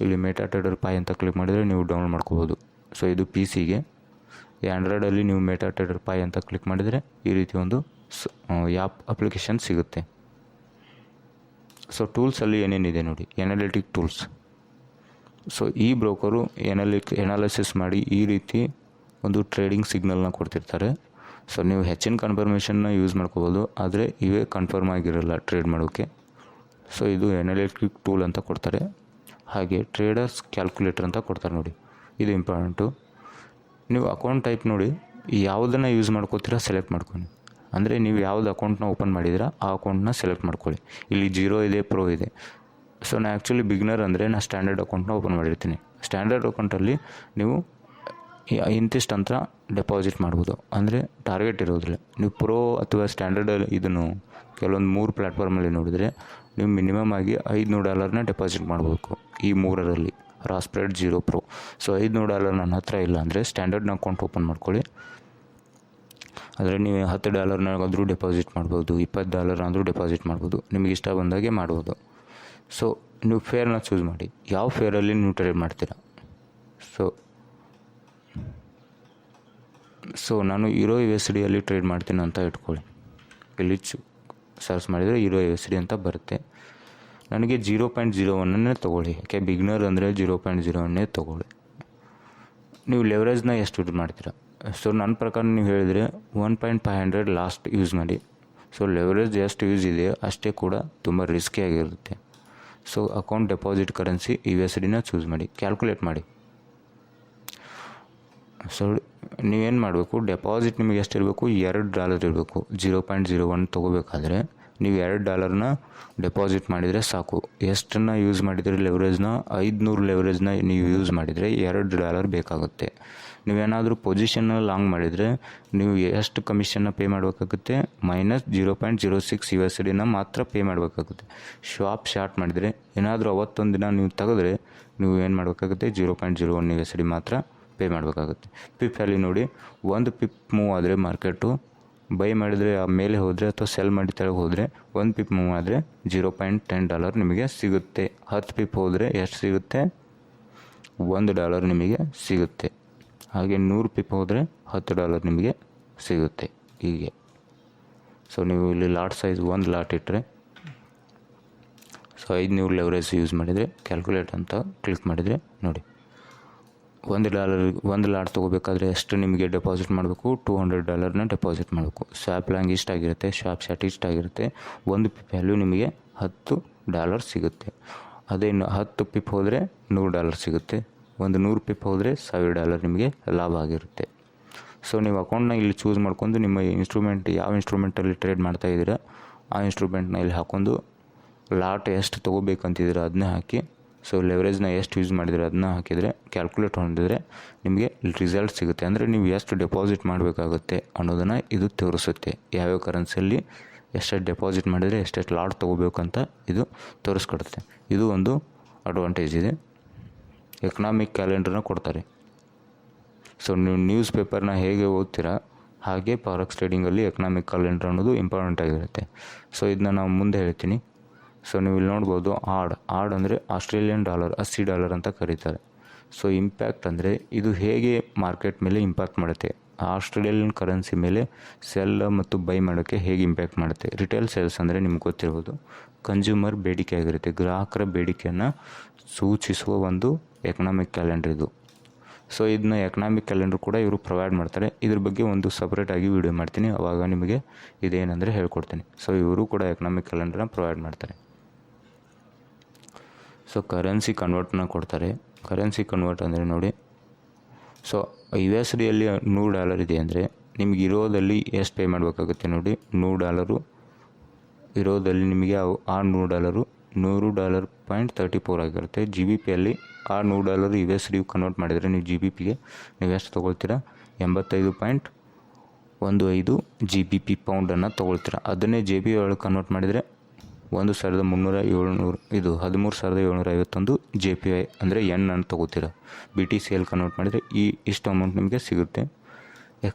ಇಲ್ಲಿ ಮೇಟಾ ಟ್ರೇಡರ್ 5 ಅಂತ ಕ್ಲಿಕ್ ಮಾಡಿದರೆ ನೀವು ಡೌನ್ಲೋಡ್ ಮಾಡ್ಕೋಬೋದು. ಸೊ ಇದು PC-ಗೆ. ಆ್ಯಂಡ್ರಾಯ್ಡಲ್ಲಿ ನೀವು ಮೇಟಾ ಟ್ರೇಡರ್ 5 ಅಂತ ಕ್ಲಿಕ್ ಮಾಡಿದರೆ ಈ ರೀತಿ ಒಂದು ಅಪ್ಲಿಕೇಶನ್ ಸಿಗುತ್ತೆ. ಸೊ ಟೂಲ್ಸಲ್ಲಿ ಏನೇನಿದೆ ನೋಡಿ, ಎನಾಲಿಟಿಕ್ ಟೂಲ್ಸ್. ಸೊ ಈ ಬ್ರೋಕರು ಎನಾಲಿಸಿಸ್ ಮಾಡಿ ಈ ರೀತಿ ಒಂದು ಟ್ರೇಡಿಂಗ್ ಸಿಗ್ನಲ್ನ ಕೊಡ್ತಿರ್ತಾರೆ. ಸೊ ನೀವು ಹೆಚ್ಚಿನ ಕನ್ಫರ್ಮೇಷನ್ನ ಯೂಸ್ ಮಾಡ್ಕೋಬೋದು, ಆದರೆ ಇವೇ ಕನ್ಫರ್ಮ್ ಆಗಿರಲ್ಲ ಟ್ರೇಡ್ ಮಾಡೋಕ್ಕೆ. ಸೊ ಇದು ಎನಾಲಿಟಿಕ್ ಟೂಲ್ ಅಂತ ಕೊಡ್ತಾರೆ. ಹಾಗೆ ಟ್ರೇಡರ್ಸ್ ಕ್ಯಾಲ್ಕುಲೇಟರ್ ಅಂತ ಕೊಡ್ತಾರೆ ನೋಡಿ, ಇದು ಇಂಪಾರ್ಟೆಂಟು. ನೀವು ಅಕೌಂಟ್ ಟೈಪ್ ನೋಡಿ, ಯಾವುದನ್ನು ಯೂಸ್ ಮಾಡ್ಕೋತೀರಾ ಸೆಲೆಕ್ಟ್ ಮಾಡ್ಕೊಳ್ಳಿ. ಅಂದರೆ ನೀವು ಯಾವ್ದು ಅಕೌಂಟ್ನ ಓಪನ್ ಮಾಡಿದ್ದೀರಾ ಆ ಅಕೌಂಟ್ನ ಸೆಲೆಕ್ಟ್ ಮಾಡ್ಕೊಳ್ಳಿ. ಇಲ್ಲಿ 0 ಇದೆ, ಪ್ರೋ ಇದೆ. ಸೊ ನಾನು ಆ್ಯಕ್ಚುಲಿ ಬಿಗ್ನರ್ ಅಂದರೆ ನಾನು ಸ್ಟ್ಯಾಂಡರ್ಡ್ ಅಕೌಂಟ್ನ ಓಪನ್ ಮಾಡಿರ್ತೀನಿ. ಸ್ಟ್ಯಾಂಡರ್ಡ್ ಅಕೌಂಟಲ್ಲಿ ನೀವು ಇಂತಿಷ್ಟು ಅಂತ ಡೆಪಾಸಿಟ್ ಮಾಡ್ಬೋದು, ಅಂದರೆ ಟಾರ್ಗೆಟ್ ಇರೋದಿಲ್ಲ. ನೀವು ಪ್ರೋ ಅಥವಾ ಸ್ಟ್ಯಾಂಡರ್ಡ್ ಇದನ್ನು ಕೆಲವೊಂದು 3 ಪ್ಲ್ಯಾಟ್ಫಾರ್ಮಲ್ಲಿ ನೋಡಿದರೆ ನೀವು ಮಿನಿಮಮ್ ಆಗಿ $500 ಡೆಪಾಸಿಟ್ ಮಾಡಬೇಕು. ಈ 3ರಲ್ಲಿ ರಾಸ್ಪ್ರೆಡ್, ಜೀರೋ, ಪ್ರೋ. ಸೊ $500 ನನ್ನ ಹತ್ರ ಇಲ್ಲ ಅಂದರೆ ಸ್ಟ್ಯಾಂಡರ್ಡ್ನ ಅಕೌಂಟ್ ಓಪನ್ ಮಾಡ್ಕೊಳ್ಳಿ. ಆದರೆ ನೀವು $10 ಡೆಪಾಸಿಟ್ ಮಾಡ್ಬೋದು, $20 ಆದರೂ ಡೆಪಾಸಿಟ್ ಮಾಡ್ಬೋದು, ನಿಮಗೆ ಇಷ್ಟ ಬಂದಾಗೆ ಮಾಡ್ಬೋದು. ಸೊ ನೀವು ಫೇರ್ನ ಚೂಸ್ ಮಾಡಿ, ಯಾವ ಫೇರಲ್ಲಿ ನೀವು ಟ್ರೇಡ್ ಮಾಡ್ತೀರಾ. ಸೊ ನಾನು EURUSD ಟ್ರೇಡ್ ಮಾಡ್ತೀನಿ ಅಂತ ಇಟ್ಕೊಳ್ಳಿ. ಇಲ್ಲಿ ಸರ್ಚ್ ಮಾಡಿದರೆ EURUSD ಅಂತ ಬರುತ್ತೆ. ನನಗೆ 0.01 ತೊಗೊಳ್ಳಿ, ಯಾಕೆ ಬಿಗ್ನರ್ ಅಂದರೆ 0.01 ತೊಗೊಳ್ಳಿ. ನೀವು ಲೆವರೇಜ್ನ ಎಷ್ಟು ಯೂಸ್ ಮಾಡ್ತೀರಾ. ಸೊ ನನ್ನ ಪ್ರಕಾರ ನೀವು ಹೇಳಿದರೆ 1.500 ಲಾಸ್ಟ್ ಯೂಸ್ ಮಾಡಿ. ಸೊ ಲೆವರೇಜ್ ಎಷ್ಟು ಯೂಸ್ ಇದೆ ಅಷ್ಟೇ ಕೂಡ ತುಂಬ ರಿಸ್ಕಿ ಆಗಿರುತ್ತೆ. ಸೊ ಅಕೌಂಟ್ ಡೆಪಾಸಿಟ್ ಕರೆನ್ಸಿ USDನ ಚೂಸ್ ಮಾಡಿ, ಕ್ಯಾಲ್ಕುಲೇಟ್ ಮಾಡಿ. ಸೊ ನೀವೇನು ಮಾಡಬೇಕು, ಡೆಪಾಸಿಟ್ ನಿಮಗೆ ಎಷ್ಟು ಇರಬೇಕು, $2 ಇರಬೇಕು. 0.01 ತೊಗೋಬೇಕಾದ್ರೆ ನೀವು $2 ಡೆಪಾಸಿಟ್ ಮಾಡಿದರೆ ಸಾಕು. ಎಷ್ಟನ್ನು ಯೂಸ್ ಮಾಡಿದರೆ ಲೆವರೇಜ್ನ 500 ಲೆವರೇಜ್ನ ನೀವು ಯೂಸ್ ಮಾಡಿದರೆ $2 ಬೇಕಾಗುತ್ತೆ. ನೀವೇನಾದರೂ ಪೊಸಿಷನ್ನ ಲಾಂಗ್ ಮಾಡಿದರೆ ನೀವು ಎಷ್ಟು ಕಮಿಷನ್ನ ಪೇ ಮಾಡಬೇಕಾಗುತ್ತೆ, -0.06 USDನ ಮಾತ್ರ ಪೇ ಮಾಡಬೇಕಾಗುತ್ತೆ. ಶಾರ್ಟ್ ಮಾಡಿದರೆ ಏನಾದರೂ ಅವತ್ತೊಂದು ದಿನ ನೀವು ತೆಗೆದ್ರೆ ನೀವು ಏನು ಮಾಡಬೇಕಾಗುತ್ತೆ, 0.01 USD ಮಾತ್ರ ಪೇ ಮಾಡಬೇಕಾಗುತ್ತೆ. ಪಿಪ್ಪಲ್ಲಿ ನೋಡಿ, ಒಂದು ಪಿಪ್ ಮೂವ್ ಆದರೆ ಮಾರ್ಕೆಟು ಬೈ ಮಾಡಿದರೆ ಮೇಲೆ ಹೋದರೆ ಅಥವಾ ಸೆಲ್ ಮಾಡಿ ತೆಳಗೆ ಹೋದರೆ 1 ಪಿಪ್ ಮೂವ್ ಆದರೆ $0.10 ನಿಮಗೆ ಸಿಗುತ್ತೆ. 10 ಪಿಪ್ ಹೋದರೆ ಎಷ್ಟು ಸಿಗುತ್ತೆ, $1 ನಿಮಗೆ ಸಿಗುತ್ತೆ. ಹಾಗೆ 100 ಪಿಪ್ ಹೋದರೆ $10 ನಿಮಗೆ ಸಿಗುತ್ತೆ ಹೀಗೆ. ಸೊ ನೀವು ಇಲ್ಲಿ ಲಾಟ್ ಸೈಜ್ 1 ಲಾಟ್ ಇಟ್ಟರೆ, ಸೊ 500 ಲೆವರೇಜ್ ಯೂಸ್ ಮಾಡಿದರೆ ಕ್ಯಾಲ್ಕುಲೇಟ್ ಅಂತ ಕ್ಲಿಕ್ ಮಾಡಿದರೆ ನೋಡಿ, $1 ಲಾಟ್ ತೊಗೋಬೇಕಾದ್ರೆ ಎಷ್ಟು ನಿಮಗೆ ಡೆಪಾಸಿಟ್ ಮಾಡಬೇಕು, $200 ಡೆಪಾಸಿಟ್ ಮಾಡಬೇಕು. ಸ್ವಾಪ್ ಲ್ಯಾಂಗ್ ಇಷ್ಟಾಗಿರುತ್ತೆ, ಸ್ವಾಪ್ ಶಾಟ್ ಇಷ್ಟಾಗಿರುತ್ತೆ. 1 ಪಿಪ್ ವ್ಯಾಲ್ಯೂ ನಿಮಗೆ $10 ಸಿಗುತ್ತೆ. ಅದೇ 10 ಪಿಪ್ ಹೋದರೆ $100 ಸಿಗುತ್ತೆ. 100 ಪಿಪ್ ಹೋದರೆ $1000 ನಿಮಗೆ ಲಾಭ ಆಗಿರುತ್ತೆ. ಸೊ ನೀವು ಅಕೌಂಟ್ನ ಇಲ್ಲಿ ಚೂಸ್ ಮಾಡ್ಕೊಂಡು ನಿಮ್ಮ ಇನ್ಸ್ಟ್ರೂಮೆಂಟ್ ಯಾವ ಇನ್ಸ್ಟ್ರೂಮೆಂಟಲ್ಲಿ ಟ್ರೇಡ್ ಮಾಡ್ತಾಯಿದ್ದೀರಾ ಆ ಇನ್ಸ್ಟ್ರೂಮೆಂಟ್ನ ಇಲ್ಲಿ ಹಾಕ್ಕೊಂಡು ಲಾಟ್ ಎಷ್ಟು ತೊಗೋಬೇಕಂತಿದ್ದೀರ ಅದನ್ನೇ ಹಾಕಿ, ಸೊ ಲೆವರೇಜ್ನ ಎಷ್ಟು ಯೂಸ್ ಮಾಡಿದರೆ ಅದನ್ನ ಹಾಕಿದರೆ ಕ್ಯಾಲ್ಕುಲೇಟ್ ಹೊಂದಿದ್ರೆ ನಿಮಗೆ ರಿಸಲ್ಟ್ ಸಿಗುತ್ತೆ. ಅಂದರೆ ನೀವು ಎಷ್ಟು ಡೆಪಾಸಿಟ್ ಮಾಡಬೇಕಾಗುತ್ತೆ ಅನ್ನೋದನ್ನು ಇದು ತೋರಿಸುತ್ತೆ. ಯಾವ್ಯಾವ ಕರೆನ್ಸಿಯಲ್ಲಿ ಎಷ್ಟೆಷ್ಟು ಡೆಪಾಸಿಟ್ ಮಾಡಿದರೆ ಎಷ್ಟೆಷ್ಟು ಲಾಟ್ ತೊಗೋಬೇಕಂತ ಇದು ತೋರಿಸ್ಕೊಡುತ್ತೆ. ಇದು ಒಂದು ಅಡ್ವಾಂಟೇಜ್ ಇದೆ. ಎಕನಾಮಿಕ್ ಕ್ಯಾಲೆಂಡರ್ನ ಕೊಡ್ತಾರೆ. ಸೊ ನೀವು ನ್ಯೂಸ್ ಪೇಪರ್ನ ಹೇಗೆ ಓದ್ತೀರಾ ಹಾಗೆ ಫಾರೆಕ್ಸ್ ಟ್ರೇಡಿಂಗಲ್ಲಿ ಎಕನಾಮಿಕ್ ಕ್ಯಾಲೆಂಡರ್ ಅನ್ನೋದು ಇಂಪಾರ್ಟೆಂಟ್ ಆಗಿರುತ್ತೆ. ಸೊ ಇದನ್ನ ನಾವು ಮುಂದೆ ಹೇಳ್ತೀನಿ. ಸೊ ನೀವು ಇಲ್ಲಿ ನೋಡ್ಬೋದು ಆಡ್ ಅಂದರೆ ಆಸ್ಟ್ರೇಲಿಯನ್ ಡಾಲರ್ $80 ಅಂತ ಕರೀತಾರೆ. ಸೊ ಇಂಪ್ಯಾಕ್ಟ್ ಅಂದರೆ ಇದು ಹೇಗೆ ಮಾರ್ಕೆಟ್ ಮೇಲೆ ಇಂಪ್ಯಾಕ್ಟ್ ಮಾಡುತ್ತೆ, ಆಸ್ಟ್ರೇಲಿಯನ್ ಕರೆನ್ಸಿ ಮೇಲೆ ಸೆಲ್ ಮತ್ತು ಬೈ ಮಾಡೋಕ್ಕೆ ಹೇಗೆ ಇಂಪ್ಯಾಕ್ಟ್ ಮಾಡುತ್ತೆ. ರಿಟೇಲ್ ಸೇಲ್ಸ್ ಅಂದರೆ ನಿಮ್ಗೆ ಗೊತ್ತಿರ್ಬೋದು ಕನ್ಸ್ಯೂಮರ್ ಬೇಡಿಕೆ ಆಗಿರುತ್ತೆ, ಗ್ರಾಹಕರ ಬೇಡಿಕೆಯನ್ನು ಸೂಚಿಸುವ ಒಂದು ಎಕನಾಮಿಕ್ ಕ್ಯಾಲೆಂಡರ್ ಇದು. ಸೊ ಇದನ್ನ ಎಕನಾಮಿಕ್ ಕ್ಯಾಲೆಂಡರ್ ಕೂಡ ಇವರು ಪ್ರೊವೈಡ್ ಮಾಡ್ತಾರೆ. ಇದ್ರ ಬಗ್ಗೆ ಒಂದು ಸಪ್ರೇಟಾಗಿ ವೀಡಿಯೋ ಮಾಡ್ತೀನಿ, ಆವಾಗ ನಿಮಗೆ ಇದೇನೆಂದರೆ ಹೇಳ್ಕೊಡ್ತೀನಿ. ಸೊ ಇವರು ಕೂಡ ಎಕನಾಮಿಕ್ ಕ್ಯಾಲೆಂಡರ್ನ ಪ್ರೊವೈಡ್ ಮಾಡ್ತಾರೆ. ಸೊ ಕರೆನ್ಸಿ ಕನ್ವರ್ಟ್ನ ಕೊಡ್ತಾರೆ. ಕರೆನ್ಸಿ ಕನ್ವರ್ಟ್ ಅಂದರೆ ನೋಡಿ, ಸೊ USDಯಲ್ಲಿ $100 ಇದೆ ಅಂದರೆ ನಿಮ್ಗೆ ಇರೋದಲ್ಲಿ ಎಷ್ಟು ಪೇ ಮಾಡಬೇಕಾಗುತ್ತೆ ನೋಡಿ. $100 ಇರೋದಲ್ಲಿ ನಿಮಗೆ ಆ $100 $100.34 ಆಗಿರುತ್ತೆ. GBPಯಲ್ಲಿ ಆ $100 USD ಕನ್ವರ್ಟ್ ಮಾಡಿದರೆ ನೀವು GBPಗೆ ನೀವು ಎಷ್ಟು ತೊಗೊಳ್ತೀರಾ, 85.15 GBP ಪೌಂಡನ್ನು ತೊಗೊಳ್ತೀರಾ. ಅದನ್ನೇ JB ಒಳಗೆ ಕನ್ವರ್ಟ್ ಮಾಡಿದರೆ 13,700 ಇದು 13,751 JPY ಅಂದರೆ ಅನ್ನು ತೊಗೋತೀರಾ. BTCಯಲ್ಲಿ ಕನ್ವರ್ಟ್ ಮಾಡಿದರೆ ಇಷ್ಟು ಅಮೌಂಟ್ ನಿಮಗೆ ಸಿಗುತ್ತೆ.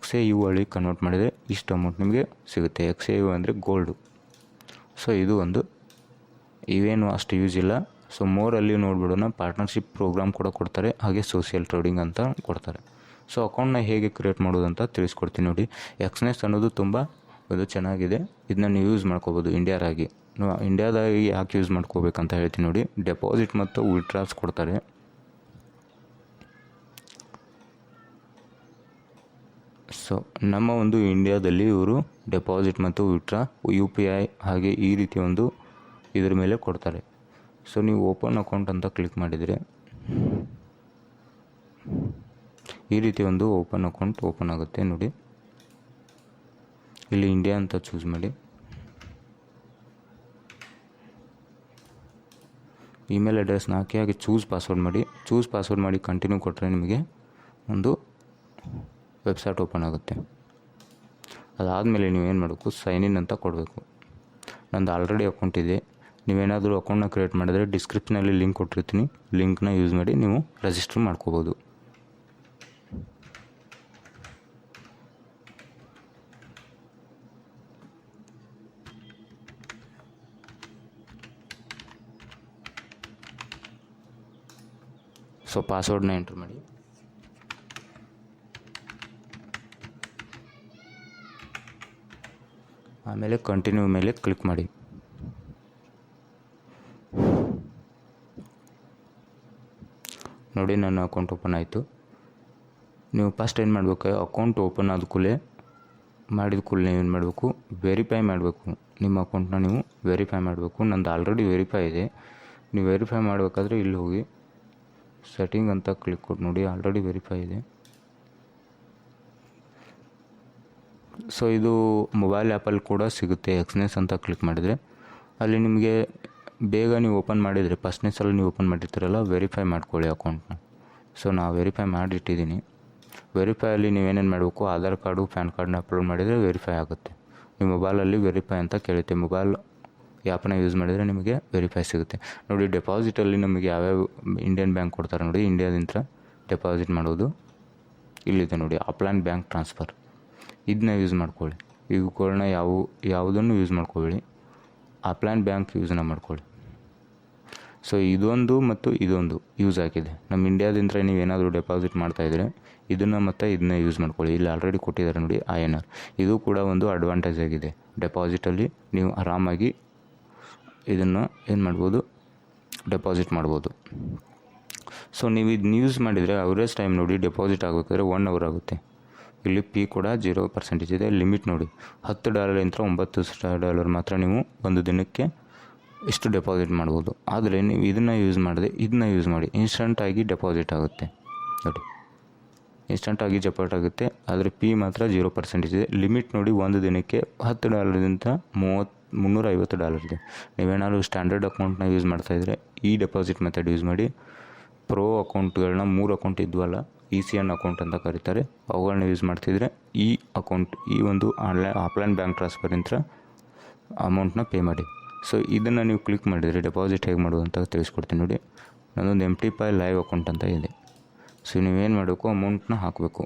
XAU ಒಳಗೆ ಕನ್ವರ್ಟ್ ಮಾಡಿದರೆ ಇಷ್ಟು ಅಮೌಂಟ್ ನಿಮಗೆ ಸಿಗುತ್ತೆ. XAU ಅಂದರೆ ಗೋಲ್ಡು. ಸೊ ಇದು ಒಂದು, ಇವೇನು ಅಷ್ಟು ಯೂಸ್ ಇಲ್ಲ. ಸೊ ಮೋರಲ್ಲಿ ನೋಡ್ಬಿಡೋಣ, ಪಾರ್ಟ್ನರ್ಶಿಪ್ ಪ್ರೋಗ್ರಾಮ್ ಕೂಡ ಕೊಡ್ತಾರೆ, ಹಾಗೆ ಸೋಷಿಯಲ್ ಟ್ರೇಡಿಂಗ್ ಅಂತ ಕೊಡ್ತಾರೆ. ಸೊ ಅಕೌಂಟ್ನ ಹೇಗೆ ಕ್ರಿಯೇಟ್ ಮಾಡೋದು ಅಂತ ತಿಳಿಸ್ಕೊಡ್ತೀನಿ ನೋಡಿ. ಎಕ್ಸ್ನೆಸ್ ಅನ್ನೋದು ತುಂಬ ಒಂದು ಚೆನ್ನಾಗಿದೆ, ಇದನ್ನ ನೀವು ಯೂಸ್ ಮಾಡ್ಕೋಬೋದು ಇಂಡಿಯಾದಾಗಿ. ಇಂಡಿಯಾದಾಗಿ ಯಾಕೆ ಯೂಸ್ ಮಾಡ್ಕೋಬೇಕಂತ ಹೇಳ್ತೀನಿ ನೋಡಿ. ಡೆಪಾಸಿಟ್ ಮತ್ತು ವಿಡ್ರಾಸ್ ಕೊಡ್ತಾರೆ. ಸೊ ನಮ್ಮ ಒಂದು ಇಂಡಿಯಾದಲ್ಲಿ ಇವರು ಡೆಪಾಸಿಟ್ ಮತ್ತು ವಿಡ್ರಾ UPI ಹಾಗೆ ಈ ರೀತಿ ಒಂದು ಇದ್ರ ಮೇಲೆ ಕೊಡ್ತಾರೆ. ಸೊ ನೀವು ಓಪನ್ ಅಕೌಂಟ್ ಅಂತ ಕ್ಲಿಕ್ ಮಾಡಿದರೆ ಈ ರೀತಿ ಒಂದು ಓಪನ್ ಅಕೌಂಟ್ ಓಪನ್ ಆಗುತ್ತೆ ನೋಡಿ. ಇಲ್ಲಿ ಇಂಡಿಯಾ ಅಂತ ಚೂಸ್ ಮಾಡಿ, ಇಮೇಲ್ ಅಡ್ರೆಸ್ನ ಹಾಕಿ, ಹಾಗೆ ಚೂಸ್ ಪಾಸ್ವರ್ಡ್ ಮಾಡಿ ಕಂಟಿನ್ಯೂ ಕೊಟ್ಟರೆ ನಿಮಗೆ ಒಂದು ವೆಬ್ಸೈಟ್ ಓಪನ್ ಆಗುತ್ತೆ. ಅದಾದಮೇಲೆ ನೀವೇನು ಮಾಡಬೇಕು, ಸೈನ್ ಇನ್ ಅಂತ ಕೊಡಬೇಕು. ನಂದು ಆಲ್ರೆಡಿ ಅಕೌಂಟ್ ಇದೆ. ನೀವೇನಾದರೂ ಅಕೌಂಟ್ನ ಕ್ರಿಯೇಟ್ ಮಾಡಿದರೆ ಡಿಸ್ಕ್ರಿಪ್ಷನಲ್ಲಿ ಲಿಂಕ್ ಕೊಟ್ಟಿರ್ತೀನಿ, ಲಿಂಕ್ನ ಯೂಸ್ ಮಾಡಿ ನೀವು ರಿಜಿಸ್ಟರ್ ಮಾಡ್ಕೋಬೋದು. ಸೊ ಪಾಸ್ವರ್ಡ್ನ ಎಂಟ್ರ್ ಮಾಡಿ, ಆಮೇಲೆ ಕಂಟಿನ್ಯೂ ಮೇಲೆ ಕ್ಲಿಕ್ ಮಾಡಿ. ನೋಡಿ ನನ್ನ ಅಕೌಂಟ್ ಓಪನ್ ಆಯಿತು. ನೀವು ಫಸ್ಟ್ ಏನು ಮಾಡಬೇಕು, ಅಕೌಂಟ್ ಓಪನ್ ಆದ ಕೂಡಲೇ ಏನು ಮಾಡಬೇಕು, ವೆರಿಫೈ ಮಾಡಬೇಕು. ನಿಮ್ಮ ಅಕೌಂಟ್ನ ನೀವು ವೆರಿಫೈ ಮಾಡಬೇಕು. ನಂದು ಆಲ್ರೆಡಿ ವೆರಿಫೈ ಇದೆ. ನೀವು ವೆರಿಫೈ ಮಾಡಬೇಕಾದ್ರೆ ಇಲ್ಲಿ ಹೋಗಿ ಸೆಟ್ಟಿಂಗ್ ಅಂತ ಕ್ಲಿಕ್ ಕೊಟ್ಟು ನೋಡಿ, ಆಲ್ರೆಡಿ ವೆರಿಫೈ ಇದೆ. ಸೊ ಇದು ಮೊಬೈಲ್ ಆ್ಯಪಲ್ಲಿ ಕೂಡ ಸಿಗುತ್ತೆ. ಎಕ್ಸ್ನೆಸ್ ಅಂತ ಕ್ಲಿಕ್ ಮಾಡಿದರೆ ಅಲ್ಲಿ ನಿಮಗೆ ಬೇಗ ನೀವು ಓಪನ್ ಮಾಡಿದರೆ, ಫಸ್ಟ್ನೇ ಸಲ ನೀವು ಓಪನ್ ಮಾಡಿರ್ತೀರಲ್ಲ, ವೆರಿಫೈ ಮಾಡ್ಕೊಳ್ಳಿ ಅಕೌಂಟ್ನ. ಸೊ ನಾವು ವೆರಿಫೈ ಮಾಡಿಟ್ಟಿದ್ದೀನಿ. ವೆರಿಫೈಯಲ್ಲಿ ನೀವೇನೇನು ಮಾಡಬೇಕು, ಆಧಾರ್ ಕಾರ್ಡು ಪ್ಯಾನ್ ಕಾರ್ಡ್ನ ಅಪ್ಲೋಡ್ ಮಾಡಿದರೆ ವೆರಿಫೈ ಆಗುತ್ತೆ. ನಿಮ್ಮ ಮೊಬೈಲಲ್ಲಿ ವೆರಿಫೈ ಅಂತ ಕೇಳುತ್ತೆ. ಮೊಬೈಲ್ ಆ್ಯಪನ್ನ ಯೂಸ್ ಮಾಡಿದರೆ ನಿಮಗೆ ವೆರಿಫೈ ಸಿಗುತ್ತೆ ನೋಡಿ. ಡೆಪಾಸಿಟಲ್ಲಿ ನಮಗೆ ಯಾವ್ಯಾವ ಇಂಡಿಯನ್ ಬ್ಯಾಂಕ್ ಕೊಡ್ತಾರೆ ನೋಡಿ, ಇಂಡಿಯಾದಿಂದ ಡೆಪಾಸಿಟ್ ಮಾಡೋದು ಇಲ್ಲಿದೆ ನೋಡಿ, ಅಪ್ಲೈನ್ ಬ್ಯಾಂಕ್ ಟ್ರಾನ್ಸ್ಫರ್. ಇದನ್ನ ಯೂಸ್ ಮಾಡ್ಕೊಳ್ಳಿ. ಇವುಗಳನ್ನ ಯಾವುದನ್ನು ಯೂಸ್ ಮಾಡ್ಕೊಬೇಡಿ, ಅಪ್ಲೈನ್ ಬ್ಯಾಂಕ್ ಯೂಸನ್ನ ಮಾಡ್ಕೊಳ್ಳಿ. ಸೊ ಇದೊಂದು ಮತ್ತು ಇದೊಂದು ಯೂಸ್ ಆಗಿದೆ. ನಮ್ಮ ಇಂಡಿಯಾದಿಂದ ನೀವೇನಾದರೂ ಡೆಪಾಸಿಟ್ ಮಾಡ್ತಾಯಿದ್ರೆ ಇದನ್ನು ಮತ್ತು ಇದನ್ನ ಯೂಸ್ ಮಾಡ್ಕೊಳ್ಳಿ. ಇಲ್ಲಿ ಆಲ್ರೆಡಿ ಕೊಟ್ಟಿದ್ದಾರೆ ನೋಡಿ INR. ಇದು ಕೂಡ ಒಂದು ಅಡ್ವಾಂಟೇಜ್ ಆಗಿದೆ. ಡೆಪಾಸಿಟಲ್ಲಿ ನೀವು ಆರಾಮಾಗಿ ಇದನ್ನು ಏನು ಮಾಡ್ಬೋದು, ಡೆಪಾಸಿಟ್ ಮಾಡ್ಬೋದು. ಸೊ ನೀವು ಇದನ್ನ ಯೂಸ್ ಮಾಡಿದರೆ ಅವರೇಜ್ ಟೈಮ್ ನೋಡಿ, ಡೆಪಾಸಿಟ್ ಆಗಬೇಕಾದ್ರೆ 1 hour ಆಗುತ್ತೆ. ಇಲ್ಲಿ ಪಿ ಕೂಡ 0% ಇದೆ. ಲಿಮಿಟ್ ನೋಡಿ, $10 $9 ಮಾತ್ರ ನೀವು ಒಂದು ದಿನಕ್ಕೆ ಇಷ್ಟು ಡೆಪಾಸಿಟ್ ಮಾಡ್ಬೋದು. ಆದರೆ ನೀವು ಇದನ್ನು ಯೂಸ್ ಮಾಡಿದೆ, ಇದನ್ನ ಯೂಸ್ ಮಾಡಿ, ಇನ್ಸ್ಟಂಟಾಗಿ ಡೆಪಾಸಿಟ್ ಆಗುತ್ತೆ ನೋಡಿ, ಇನ್ಸ್ಟಂಟಾಗಿ ಡೆಪಾಸಿಟ್ ಆಗುತ್ತೆ. ಆದರೆ ಪಿ ಮಾತ್ರ 0% ಇದೆ. ಲಿಮಿಟ್ ನೋಡಿ, ಒಂದು ದಿನಕ್ಕೆ $10 $350 ಇದೆ. ನೀವೇನಾದ್ರು ಸ್ಟ್ಯಾಂಡರ್ಡ್ ಅಕೌಂಟ್ನ ಯೂಸ್ ಮಾಡ್ತಾಯಿದ್ರೆ ಈ ಡೆಪಾಸಿಟ್ ಮೆಥಡ್ ಯೂಸ್ ಮಾಡಿ. ಪ್ರೋ ಅಕೌಂಟ್ಗಳನ್ನ 3 ಅಕೌಂಟ್ ಇದ್ವಲ್ಲ, ECN ಅಕೌಂಟ್ ಅಂತ ಕರೀತಾರೆ, ಅವುಗಳನ್ನ ಯೂಸ್ ಮಾಡ್ತಿದ್ರೆ ಈ ಅಕೌಂಟ್, ಈ ಒಂದು ಆಫ್ಲೈನ್ ಬ್ಯಾಂಕ್ ಟ್ರಾನ್ಸ್ಫರಿಂದ ಅಮೌಂಟ್ನ ಪೇ ಮಾಡಿ. ಸೊ ಇದನ್ನು ನೀವು ಕ್ಲಿಕ್ ಮಾಡಿದರೆ ಡೆಪಾಸಿಟ್ ಹೇಗೆ ಮಾಡೋದು ಅಂತ ತಿಳಿಸ್ಕೊಡ್ತೀನಿ ನೋಡಿ. ನನ್ನೊಂದು MTPay ಲೈವ್ ಅಕೌಂಟ್ ಅಂತ ಇದೆ. ಸೊ ನೀವೇನು ಮಾಡಬೇಕು, ಅಮೌಂಟ್ನ ಹಾಕಬೇಕು.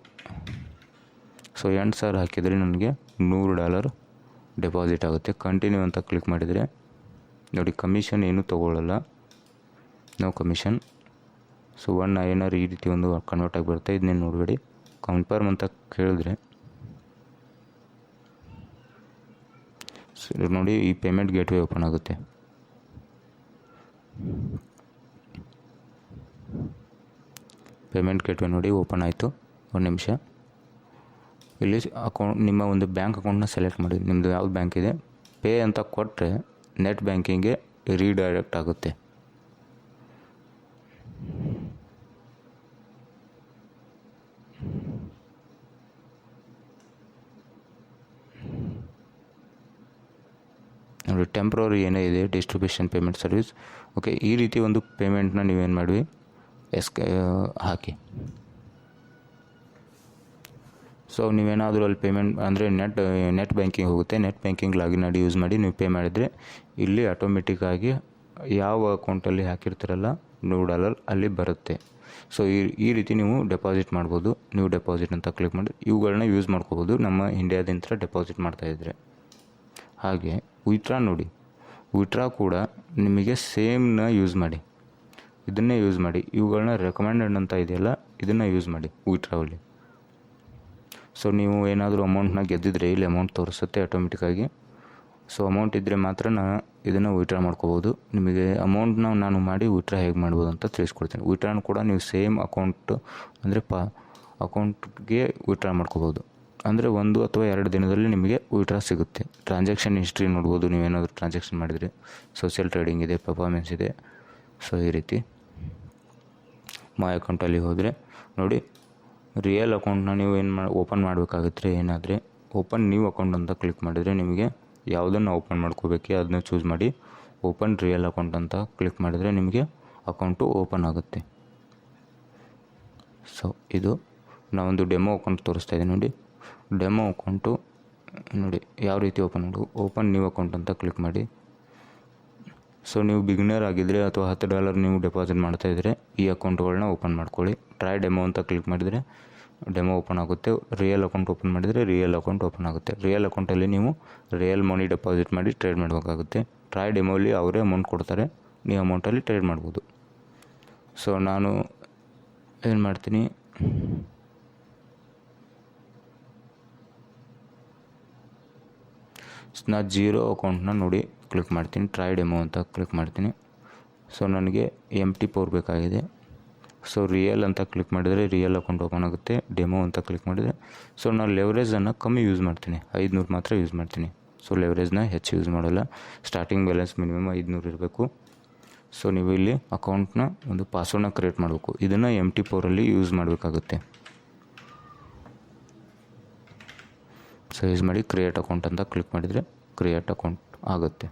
ಸೊ 8,000 ಹಾಕಿದರೆ ನನಗೆ $100 ಡೆಪಾಸಿಟ್ ಆಗುತ್ತೆ. ಕಂಟಿನ್ಯೂ ಅಂತ ಕ್ಲಿಕ್ ಮಾಡಿದರೆ ನೋಡಿ ಕಮಿಷನ್ ಏನೂ ತೊಗೊಳ್ಳಲ್ಲ, ನೋ ಕಮಿಷನ್. ಸೊ 1 INR ಈ ರೀತಿ ಒಂದು ಕನ್ವರ್ಟ್ ಆಗಿ ಬರುತ್ತೆ. ಇದನ್ನೇನು ನೋಡಬೇಡಿ, ಕನ್ಫರ್ಮ್ ಅಂತ ಕೇಳಿದ್ರೆ ಸರಿ ನೋಡಿ ಈ ಪೇಮೆಂಟ್ ಗೇಟ್ವೇ ಓಪನ್ ಆಗುತ್ತೆ. ಪೇಮೆಂಟ್ ಗೇಟ್ವೇ ನೋಡಿ ಓಪನ್ ಆಯಿತು. ಒಂದು ನಿಮಿಷ, ಇಲ್ಲಿ ನಿಮ್ಮ ಒಂದು ಬ್ಯಾಂಕ್ ಅಕೌಂಟ್ನ ಸೆಲೆಕ್ಟ್ ಮಾಡಿ. ನಿಮ್ಮದು ಯಾವ್ದು ಬ್ಯಾಂಕ್ ಇದೆ ಪೇ ಅಂತ ಕೊಟ್ಟರೆ ನೆಟ್ ಬ್ಯಾಂಕಿಂಗ್ಗೆ ರೀಡೈರೆಕ್ಟ್ ಆಗುತ್ತೆ. ನೋಡಿ ಟೆಂಪ್ರರಿ ಏನೇ ಇದೆ ಡಿಸ್ಟ್ರಿಬ್ಯೂಷನ್ ಪೇಮೆಂಟ್ ಸರ್ವಿಸ್. ಓಕೆ, ಈ ರೀತಿ ಒಂದು ಪೇಮೆಂಟ್ನ ನೀವೇನು ಮಾಡಿವಿ ಹಾಕಿ. ಸೊ ನೀವೇನಾದರೂ ಅಲ್ಲಿ ಪೇಮೆಂಟ್ ಅಂದರೆ ನೆಟ್ ಬ್ಯಾಂಕಿಂಗ್ ಹೋಗುತ್ತೆ. ನೆಟ್ ಬ್ಯಾಂಕಿಂಗ್ ಲಾಗಿನ್ ಮಾಡಿ ಯೂಸ್ ಮಾಡಿ ನೀವು ಪೇ ಮಾಡಿದರೆ ಇಲ್ಲಿ ಆಟೋಮೆಟಿಕ್ಕಾಗಿ ಯಾವ ಅಕೌಂಟಲ್ಲಿ ಹಾಕಿರ್ತೀರಲ್ಲ $100 ಅಲ್ಲಿ ಬರುತ್ತೆ. ಸೊ ಈ ರೀತಿ ನೀವು ಡೆಪಾಸಿಟ್ ಮಾಡ್ಬೋದು. ನೀವು ಡೆಪಾಸಿಟ್ ಅಂತ ಕ್ಲಿಕ್ ಮಾಡಿ ಇವುಗಳನ್ನ ಯೂಸ್ ಮಾಡ್ಕೋಬೋದು ನಮ್ಮ ಇಂಡಿಯಾದಿಂದ ಡೆಪಾಸಿಟ್ ಮಾಡ್ತಾಯಿದ್ರೆ. ಹಾಗೆ ವಿತ್ಡ್ರಾ ನೋಡಿ, ವಿತ್ಡ್ರಾ ಕೂಡ ನಿಮಗೆ ಸೇಮ್ನ ಯೂಸ್ ಮಾಡಿ, ಇದನ್ನೇ ಯೂಸ್ ಮಾಡಿ. ಇವುಗಳನ್ನ ರೆಕಮೆಂಡೆಡ್ ಅಂತ ಇದೆಯಲ್ಲ ಇದನ್ನು ಯೂಸ್ ಮಾಡಿ ವಿತ್ಡ್ರಾವಲ್ಲಿ. ಸೊ ನೀವು ಏನಾದರೂ ಅಮೌಂಟ್ನ ಗೆದ್ದಿದ್ರೆ ಇಲ್ಲಿ ಅಮೌಂಟ್ ತೋರಿಸುತ್ತೆ ಆಟೋಮೆಟಿಕ್ಕಾಗಿ. ಸೊ ಅಮೌಂಟ್ ಇದ್ದರೆ ಮಾತ್ರ ಇದನ್ನು ವಿತ್ಡ್ರಾ ಮಾಡ್ಕೋಬೋದು. ನಿಮಗೆ ಅಮೌಂಟ್ನ ನಾನು ಮಾಡಿ ವಿತ್ಡ್ರಾ ಹೇಗೆ ಮಾಡ್ಬೋದು ಅಂತ ತಿಳಿಸ್ಕೊಡ್ತೀನಿ. ವಿತ್ಡ್ರಾನು ಕೂಡ ನೀವು ಸೇಮ್ ಅಕೌಂಟ್ ಅಂದರೆ ಅಕೌಂಟ್ಗೆ ವಿತ್ಡ್ರಾ ಮಾಡ್ಕೋಬೋದು. ಅಂದರೆ 1 ಅಥವಾ 2 ದಿನದಲ್ಲಿ ನಿಮಗೆ ವಿತ್ಡ್ರಾ ಸಿಗುತ್ತೆ. ಟ್ರಾನ್ಸಾಕ್ಷನ್ ಹಿಸ್ಟ್ರಿ ನೋಡ್ಬೋದು, ನೀವೇನಾದರೂ ಟ್ರಾನ್ಸಾಕ್ಷನ್ ಮಾಡಿದರೆ. ಸೋಷಿಯಲ್ ಟ್ರೇಡಿಂಗ್ ಇದೆ, ಪರ್ಫಾರ್ಮೆನ್ಸ್ ಇದೆ. ಸೊ ಈ ರೀತಿ ಮೈ ಅಕೌಂಟಲ್ಲಿ ಹೋದರೆ ನೋಡಿ ರಿಯಲ್ ಅಕೌಂಟ್ನ ನೀವು ಓಪನ್ ಮಾಡಬೇಕಾಗುತ್ತೆ. ಏನಾದರೆ ಓಪನ್ ನ್ಯೂ ಅಕೌಂಟ್ ಅಂತ ಕ್ಲಿಕ್ ಮಾಡಿದರೆ ನಿಮಗೆ ಯಾವುದನ್ನು ಓಪನ್ ಮಾಡ್ಕೋಬೇಕು ಅದನ್ನ ಚೂಸ್ ಮಾಡಿ ಓಪನ್ ರಿಯಲ್ ಅಕೌಂಟ್ ಅಂತ ಕ್ಲಿಕ್ ಮಾಡಿದರೆ ನಿಮಗೆ ಅಕೌಂಟು ಓಪನ್ ಆಗುತ್ತೆ. ಸೊ ಇದು ನಾವೊಂದು ಡೆಮೋ ಅಕೌಂಟ್ ತೋರಿಸ್ತಾ ಇದ್ದೀನಿ ನೋಡಿ. ಡೆಮೋ ಅಕೌಂಟು ನೋಡಿ ಯಾವ ರೀತಿ ಓಪನ್ ಮಾಡೋದು. ಓಪನ್ ನ್ಯೂ ಅಕೌಂಟ್ ಅಂತ ಕ್ಲಿಕ್ ಮಾಡಿ. ಸೊ ನೀವು ಬಿಗಿನರ್ ಆಗಿದ್ದರೆ ಅಥವಾ $10 ನೀವು ಡೆಪಾಸಿಟ್ ಮಾಡ್ತಾಯಿದ್ರೆ ಈ ಅಕೌಂಟ್ಗಳನ್ನ ಓಪನ್ ಮಾಡ್ಕೊಳ್ಳಿ. ಟ್ರೈ ಡೆಮೋ ಅಂತ ಕ್ಲಿಕ್ ಮಾಡಿದರೆ ಡೆಮೋ ಓಪನ್ ಆಗುತ್ತೆ. ರಿಯಲ್ ಅಕೌಂಟ್ ಓಪನ್ ಮಾಡಿದರೆ ರಿಯಲ್ ಅಕೌಂಟ್ ಓಪನ್ ಆಗುತ್ತೆ. ರಿಯಲ್ ಅಕೌಂಟಲ್ಲಿ ನೀವು ರಿಯಲ್ ಮನಿ ಡೆಪಾಸಿಟ್ ಮಾಡಿ ಟ್ರೇಡ್ ಮಾಡಬೇಕಾಗುತ್ತೆ. ಟ್ರೈ ಡೆಮೋಲಿ ಅವರೇ ಅಮೌಂಟ್ ಕೊಡ್ತಾರೆ, ನೀವು ಅಮೌಂಟಲ್ಲಿ ಟ್ರೇಡ್ ಮಾಡ್ಬೋದು. ಸೊ ನಾನು ಏನು ಮಾಡ್ತೀನಿ, ನಾನು 0 ಅಕೌಂಟ್ನ ನೋಡಿ ಕ್ಲಿಕ್ ಮಾಡ್ತೀನಿ. ಟ್ರೈ ಡೆಮೋ ಅಂತ ಕ್ಲಿಕ್ ಮಾಡ್ತೀನಿ. ಸೊ ನನಗೆ MT4 ಬೇಕಾಗಿದೆ. ಸೊ ರಿಯಲ್ ಅಂತ ಕ್ಲಿಕ್ ಮಾಡಿದರೆ ರಿಯಲ್ ಅಕೌಂಟ್ ಓಪನ್ ಆಗುತ್ತೆ. ಡೆಮೋ ಅಂತ ಕ್ಲಿಕ್ ಮಾಡಿದರೆ ಸೊ ನಾನು ಲೆವರೇಜನ್ನು ಕಮ್ಮಿ ಯೂಸ್ ಮಾಡ್ತೀನಿ, 500 ಮಾತ್ರ ಯೂಸ್ ಮಾಡ್ತೀನಿ. ಸೊ ಲೆವರೇಜ್ನ ಹೆಚ್ಚು ಯೂಸ್ ಮಾಡೋಲ್ಲ. ಸ್ಟಾರ್ಟಿಂಗ್ ಬ್ಯಾಲೆನ್ಸ್ ಮಿನಿಮಮ್ 500 ಇರಬೇಕು. ಸೊ ನೀವು ಇಲ್ಲಿ ಅಕೌಂಟ್ನ ಒಂದು ಪಾಸ್ವರ್ಡ್ನ ಕ್ರಿಯೇಟ್ ಮಾಡಬೇಕು. ಇದನ್ನು MT4ಅಲ್ಲಿ ಯೂಸ್ ಮಾಡಬೇಕಾಗುತ್ತೆ. ಸೊ ಯೂಸ್ ಮಾಡಿ ಕ್ರಿಯೇಟ್ ಅಕೌಂಟ್ ಅಂತ ಕ್ಲಿಕ್ ಮಾಡಿದರೆ ಕ್ರಿಯೇಟ್ ಅಕೌಂಟ್ ಆಗುತ್ತೆ.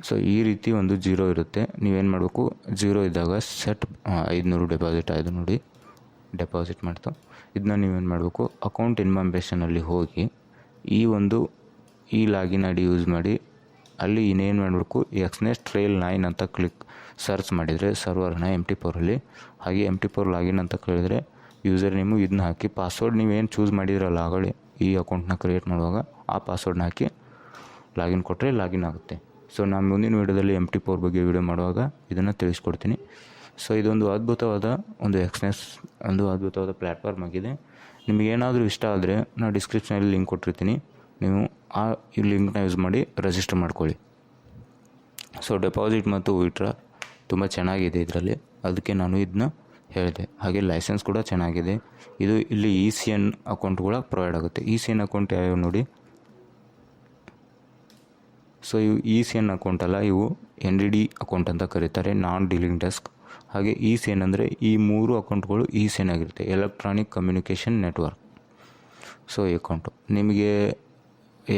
ಸೊ ಈ ರೀತಿ ಒಂದು 0 ಇರುತ್ತೆ. ನೀವೇನು ಮಾಡಬೇಕು, 0 ಇದ್ದಾಗ ಸೆಟ್ 500 ಡೆಪಾಸಿಟ್ ಆಯಿತು ನೋಡಿ, ಡೆಪಾಸಿಟ್ ಮಾಡ್ತು. ಇದನ್ನ ನೀವೇನು ಮಾಡಬೇಕು, ಅಕೌಂಟ್ ಇನ್ಫಾರ್ಮೇಷನಲ್ಲಿ ಹೋಗಿ ಈ ಲಾಗಿನ್ ಐ ಡಿ ಯೂಸ್ ಮಾಡಿ ಅಲ್ಲಿ ಇನ್ನೇನು ಮಾಡಬೇಕು, ಎಕ್ಸ್ನೆಸ್ ಟ್ರೈಲ್ 9 ಅಂತ ಸರ್ಚ್ ಮಾಡಿದರೆ ಸರ್ವರ್ನ MT4ಅಲ್ಲಿ. ಹಾಗೆ MT4 ಲಾಗಿನ್ ಅಂತ ಕೇಳಿದರೆ ಯೂಸರ್ ನೇಮು ಇದನ್ನ ಹಾಕಿ, ಪಾಸ್ವರ್ಡ್ ನೀವೇನು ಚೂಸ್ ಮಾಡಿದ್ರಲ್ಲ ಆಗಲೇ ಈ ಅಕೌಂಟ್ನ ಕ್ರಿಯೇಟ್ ಮಾಡುವಾಗ ಆ ಪಾಸ್ವರ್ಡ್ನ ಹಾಕಿ ಲಾಗಿನ್ ಕೊಟ್ಟರೆ ಲಾಗಿನ್ ಆಗುತ್ತೆ. ಸೊ ನಾನು ಮುಂದಿನ ವೀಡಿಯೋದಲ್ಲಿ MT4 ಬಗ್ಗೆ ವೀಡಿಯೋ ಮಾಡುವಾಗ ಇದನ್ನು ತಿಳಿಸ್ಕೊಡ್ತೀನಿ. ಸೊ ಇದೊಂದು ಅದ್ಭುತವಾದ ಪ್ಲ್ಯಾಟ್ಫಾರ್ಮ್ ಆಗಿದೆ. ನಿಮಗೇನಾದರೂ ಇಷ್ಟ ಆದರೆ ನಾನು ಡಿಸ್ಕ್ರಿಪ್ಷನಲ್ಲಿ ಲಿಂಕ್ ಕೊಟ್ಟಿರ್ತೀನಿ, ನೀವು ಈ ಲಿಂಕ್ನ ಯೂಸ್ ಮಾಡಿ ರಿಜಿಸ್ಟರ್ ಮಾಡ್ಕೊಳ್ಳಿ. ಸೊ ಡೆಪಾಸಿಟ್ ಮತ್ತು ವಿತ್ಡ್ರಾ ತುಂಬ ಚೆನ್ನಾಗಿದೆ ಇದರಲ್ಲಿ, ಅದಕ್ಕೆ ನಾನು ಇದನ್ನ ಹೇಳಿದೆ. ಹಾಗೆ ಲೈಸೆನ್ಸ್ ಕೂಡ ಚೆನ್ನಾಗಿದೆ. ಇಲ್ಲಿ ECN ಅಕೌಂಟ್ಗಳ ಪ್ರೊವೈಡ್ ಆಗುತ್ತೆ. ECN ಅಕೌಂಟ್ ಯಾವ್ಯಾವ ನೋಡಿ. ಸೊ ಇವು ECN ಅಕೌಂಟ್ ಅಲ್ಲ, ಇವು NDD ಅಕೌಂಟ್ ಅಂತ ಕರೀತಾರೆ, ನಾನ್ ಡೀಲಿಂಗ್ ಡೆಸ್ಕ್. ಹಾಗೆ ECN ಅಂದರೆ ಈ 3 ಅಕೌಂಟ್ಗಳು ECN ಆಗಿರುತ್ತೆ, ಎಲೆಕ್ಟ್ರಾನಿಕ್ ಕಮ್ಯುನಿಕೇಷನ್ ನೆಟ್ವರ್ಕ್. ಸೊ ಈ ಅಕೌಂಟು ನಿಮಗೆ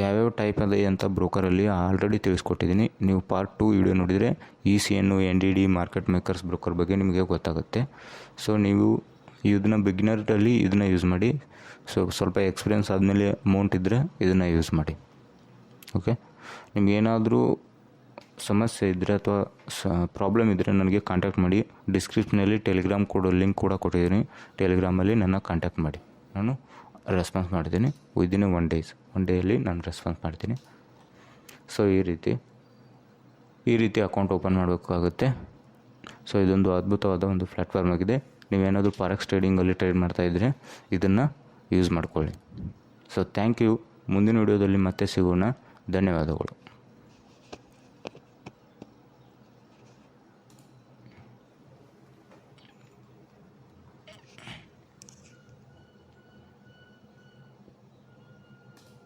ಯಾವ್ಯಾವ ಟೈಪ್ ಅದೇ ಅಂತ ಬ್ರೋಕರಲ್ಲಿ ಆಲ್ರೆಡಿ ತಿಳಿಸ್ಕೊಟ್ಟಿದ್ದೀನಿ. ನೀವು ಪಾರ್ಟ್ 2 ವಿಡಿಯೋ ನೋಡಿದರೆ ECN, NDD, market makers broker ಬಗ್ಗೆ ನಿಮಗೆ ಗೊತ್ತಾಗುತ್ತೆ. ಸೊ ನೀವು ಇದನ್ನು ಬಿಗಿನರಲ್ಲಿ ಇದನ್ನು ಯೂಸ್ ಮಾಡಿ. ಸೊ ಸ್ವಲ್ಪ ಎಕ್ಸ್ಪೀರಿಯನ್ಸ್ ಆದಮೇಲೆ ಅಮೌಂಟ್ ಇದ್ದರೆ ಇದನ್ನು ಯೂಸ್ ಮಾಡಿ. ಓಕೆ, ನಿಮಗೇನಾದರೂ ಸಮಸ್ಯೆ ಇದ್ದರೆ ಅಥವಾ ಪ್ರಾಬ್ಲಮ್ ಇದ್ದರೆ ನನಗೆ ಕಾಂಟ್ಯಾಕ್ಟ್ ಮಾಡಿ. ಡಿಸ್ಕ್ರಿಪ್ಷನಲ್ಲಿ ಟೆಲಿಗ್ರಾಮ್ ಲಿಂಕ್ ಕೂಡ ಕೊಟ್ಟಿದ್ದೀನಿ. ಟೆಲಿಗ್ರಾಮಲ್ಲಿ ನನ್ನ ಕಾಂಟ್ಯಾಕ್ಟ್ ಮಾಡಿ, ನಾನು ರೆಸ್ಪಾನ್ಸ್ ಮಾಡ್ತೀನಿ. ವಿದಿನ್ 1 ಡೇಯಲ್ಲಿ ನಾನು ರೆಸ್ಪಾನ್ಸ್ ಮಾಡ್ತೀನಿ. ಸೊ ಈ ರೀತಿ ಈ ರೀತಿ ಅಕೌಂಟ್ ಓಪನ್ ಮಾಡಬೇಕಾಗುತ್ತೆ. ಸೊ ಇದೊಂದು ಅದ್ಭುತವಾದ ಒಂದು ಪ್ಲ್ಯಾಟ್ಫಾರ್ಮ್ ಆಗಿದೆ. ನೀವೇನಾದರೂ ಫಾರೆಕ್ಸ್ ಟ್ರೇಡಿಂಗಲ್ಲಿ ಟ್ರೇಡ್ ಮಾಡ್ತಾಯಿದ್ರೆ ಇದನ್ನು ಯೂಸ್ ಮಾಡ್ಕೊಳ್ಳಿ. So thank you. ಮುಂದಿನ ವಿಡಿಯೋದಲ್ಲಿ ಮತ್ತೆ ಸಿಗೋಣ. ಧನ್ಯವಾದಗಳು.